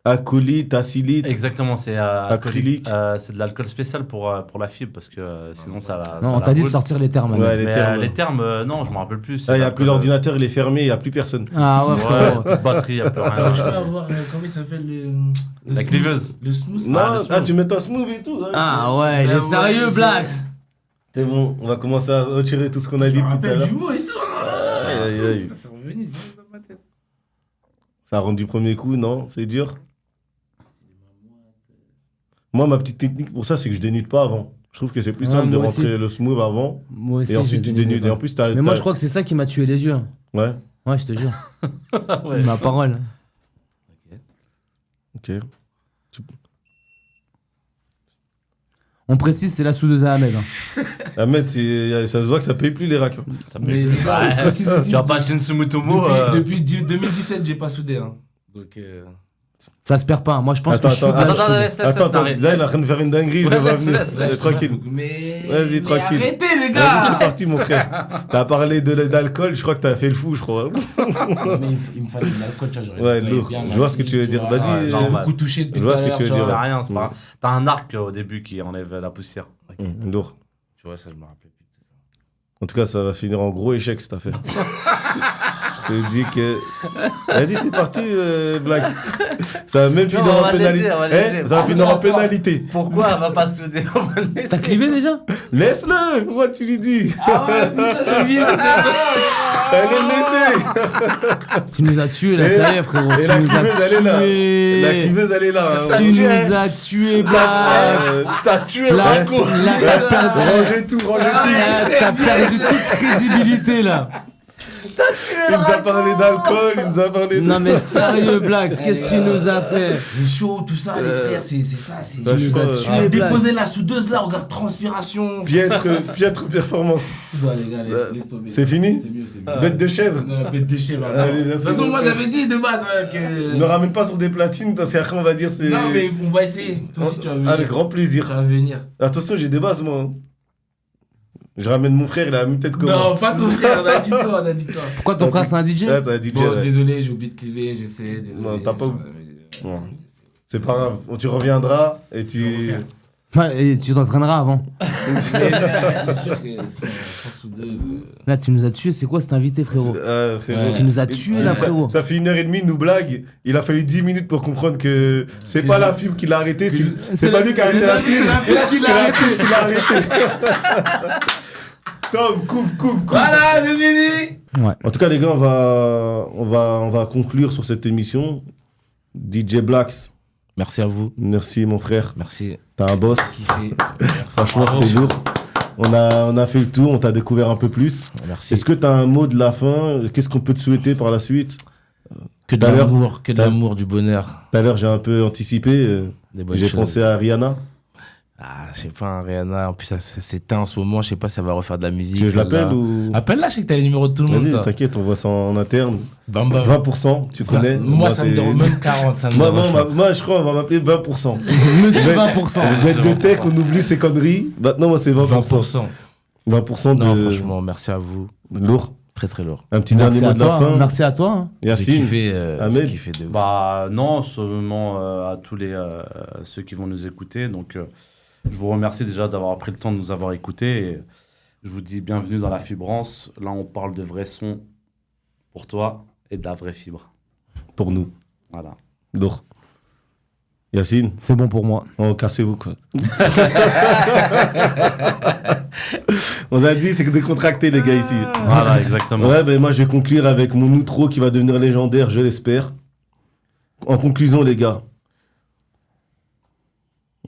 Acolyte, acylite. Exactement, c'est acrylique. C'est de l'alcool spécial pour la fibre parce que sinon ça. Non, on t'a dit de sortir les termes. Ouais, les termes, non, je me rappelle plus. Il n'y a plus l'ordinateur, il est fermé, il n'y a plus personne. Ah ouais, frérot. Batterie, il n'y a plus rien. Je peux avoir, comment il s'appelle la cliveuse. Le smooth. Non, tu mets un smooth et tout. Ah ouais, il est sérieux, Black. C'est bon, on va commencer à retirer tout ce qu'on a dit tout à l'heure. Du mot et tout. Aïe. C'est revenu dans ma tête. Ça rend du premier coup, non? C'est dur. Moi, ma petite technique pour ça, c'est que je dénude pas avant. Je trouve que c'est plus simple de rentrer le smooth avant. Moi aussi, et ensuite, tu dénudes. Et en plus, mais moi, je crois que c'est ça qui m'a tué les yeux. Ouais. Ouais, je te jure. Ma parole. Ok. On précise, c'est la soudeuse à Ahmed. Ahmed, ça se voit que ça paye plus les racks. Ça paye plus. Tu vas pas acheter une Sumutomo. Depuis 2017, j'ai pas soudé. Hein. Donc. Ça se perd pas. Moi, je pense que laisse. Attends, là, il est en train de faire une dinguerie. Je vais venir. Tranquille. Vas-y, tranquille. Arrêtez, les gars. Vas-y, c'est parti, mon frère. T'as parlé d'alcool, je crois que t'as fait le fou, je crois. Mais il me fallait de l'alcool, tu vois. Ouais, lourd. Je vois ce que tu veux dire. Bah, dis. J'ai beaucoup touché depuis. Je vois ce que tu veux dire. C'est rien, c'est pas. T'as un arc au début qui enlève la poussière. Lourd. Tu vois, ça, je me rappelle plus de tout ça. En tout cas, ça va finir en gros échec cette affaire. Je te dis que. Vas-y, c'est parti, Black. Ça va même finir en pénalité. Ça va finir en pénalité. Pourquoi elle va pas souder? T'as clivé déjà? Laisse-le. Pourquoi tu lui dis? Ah ouais, putain, Allez le laisser. Tu nous as tués là, ça y est, frérot. Et la cliveuse, elle est là. La cliveuse, elle est là. Tu nous as tués, Black. T'as tué Marco. Rangez tout. T'as perdu toute crédibilité là. Il nous a parlé d'alcool, il nous a parlé de... Non mais sérieux, Blacks, qu'est-ce que tu nous as fait? C'est chaud, tout ça, les frères, c'est ça. Tu nous as tué, Déposer la soudeuse là, regarde, transpiration. Piètre performance. Ouais, les gars, laisse tomber. C'est fini? C'est mieux. Bête de chèvre. Non, bête de chèvre. Allez, De toute façon, moi j'avais dit de base que. Ne ramène pas sur des platines parce qu'après on va dire c'est... Non, mais on va essayer. Toi aussi, tu vas venir. Avec grand Tu plaisir. vas venir. Attention, j'ai des bases moi. Je ramène mon frère, il a la même tête que moi. Non, pas ton frère, on a dit toi. Pourquoi ton frère c'est un DJ? Ouais, c'est un DJ. Bon, ouais. désolé, j'ai oublié de cliver, je sais, désolé. Non, t'as pas... Non. C'est pas grave, tu reviendras et tu... Ouais, et tu t'entraîneras avant. C'est sûr que sans soudeuse. Là, tu nous as tué, c'est quoi cet invité, frérot? frérot. Tu nous as tué là, frérot. Ça fait 1h30, nous blague. Il a fallu 10 minutes pour comprendre que c'est pas la fibre qui l'a arrêté. C'est pas lui qui a arrêté la fibre. C'est la fibre qui l'a arrêté. Tom, coupe. Voilà, c'est fini. Ouais. En tout cas, les gars, on va conclure sur cette émission. DJ Blacks, Merci à vous. merci mon frère. Merci. T'as un boss. Kiffé. Franchement, c'était lourd. On a fait le tour, on t'a découvert un peu plus. Merci. Est-ce que t'as un mot de la fin? Qu'est-ce qu'on peut te souhaiter par la suite? Que de Tout à l'heure- l'amour, que de l'amour, du bonheur. Tout à l'heure, j'ai un peu anticipé. Des bonnes J'ai choses. pensé à Rihanna. Ah, je sais pas, hein, Rihanna. En plus, ça s'éteint en ce moment. Je sais pas si elle va refaire de la musique. Tu veux que je celle-là. l'appelle ou... Appelle-la, je sais que t'as les numéros de tout le monde. Vas-y, toi. t'inquiète, on voit ça en interne. Bam, bam. 20%, tu connais. Moi, ça me c'est- dérange même 40. Ça me Moi, dérange pas. moi, je crois qu'on va m'appeler 20%. Monsieur Ouais. 20%. Bête de tech, on oublie ses conneries. Maintenant, moi, c'est 20%. 20%. 20% de... Non, franchement, merci à vous. Lourd. Très, très lourd. Un petit Merci dernier à mot de la toi. fin. Merci à toi. hein. J'ai Yacine. kiffé, Ahmed. j'ai kiffé de ouf. Bah non, seulement à tous ceux qui vont nous écouter. Donc je vous remercie déjà d'avoir pris le temps de nous avoir écoutés. Et je vous dis bienvenue dans la fibrance. Là, on parle de vrais sons pour toi et de la vraie fibre. Pour nous. Voilà. Lourd. Yacine. C'est bon pour moi. Oh, cassez-vous, quoi. On a dit, c'est que décontracté, les gars, ici. Voilà, exactement. Ouais, ben moi, je vais conclure avec mon outro qui va devenir légendaire, je l'espère. En conclusion, les gars,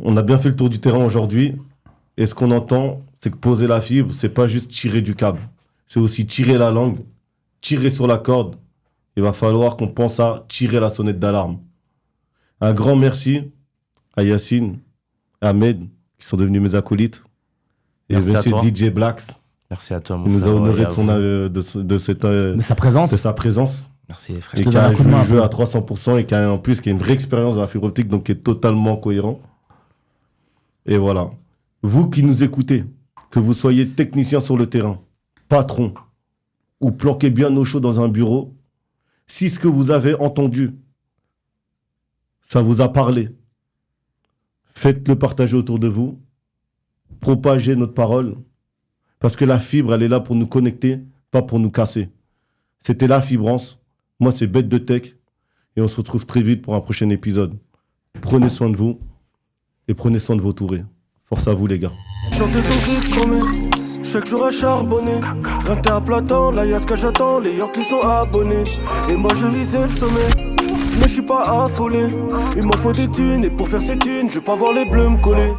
on a bien fait le tour du terrain aujourd'hui. Et ce qu'on entend, c'est que poser la fibre, c'est pas juste tirer du câble. C'est aussi tirer la langue, tirer sur la corde. Il va falloir qu'on pense à tirer la sonnette d'alarme. Un grand merci à Yacine, à Ahmed, qui sont devenus mes acolytes. Et Merci à monsieur toi. DJ Blacks, Merci à toi, mon qui nous a frère, honoré et de, à son, vous. de De sa présence. sa présence. Merci, les frères. Et te qui donne a un coup de joué main, le jeu un à 300% et qui a en plus qui a une vraie expérience dans la fibre optique, donc qui est totalement cohérent. Et voilà. Vous qui nous écoutez, que vous soyez technicien sur le terrain, patron, ou planqué bien au chaud dans un bureau, si ce que vous avez entendu, ça vous a parlé, faites-le partager autour de vous, propagez notre parole, parce que la fibre, elle est là pour nous connecter, pas pour nous casser. C'était la fibrance. Moi, c'est Bête de Tech. Et on se retrouve très vite pour un prochain épisode. Prenez soin de vous et prenez soin de vos tourés. Force à vous, les gars. Chanter son gris chromé, chaque jour à charbonner. Renté à Platon, là y'a ce que j'attends, les Yankees sont abonnés. Et moi je visais le sommet, mais je suis pas affolé. Il m'en faut des thunes, et pour faire ces thunes, je veux pas voir les bleus me coller.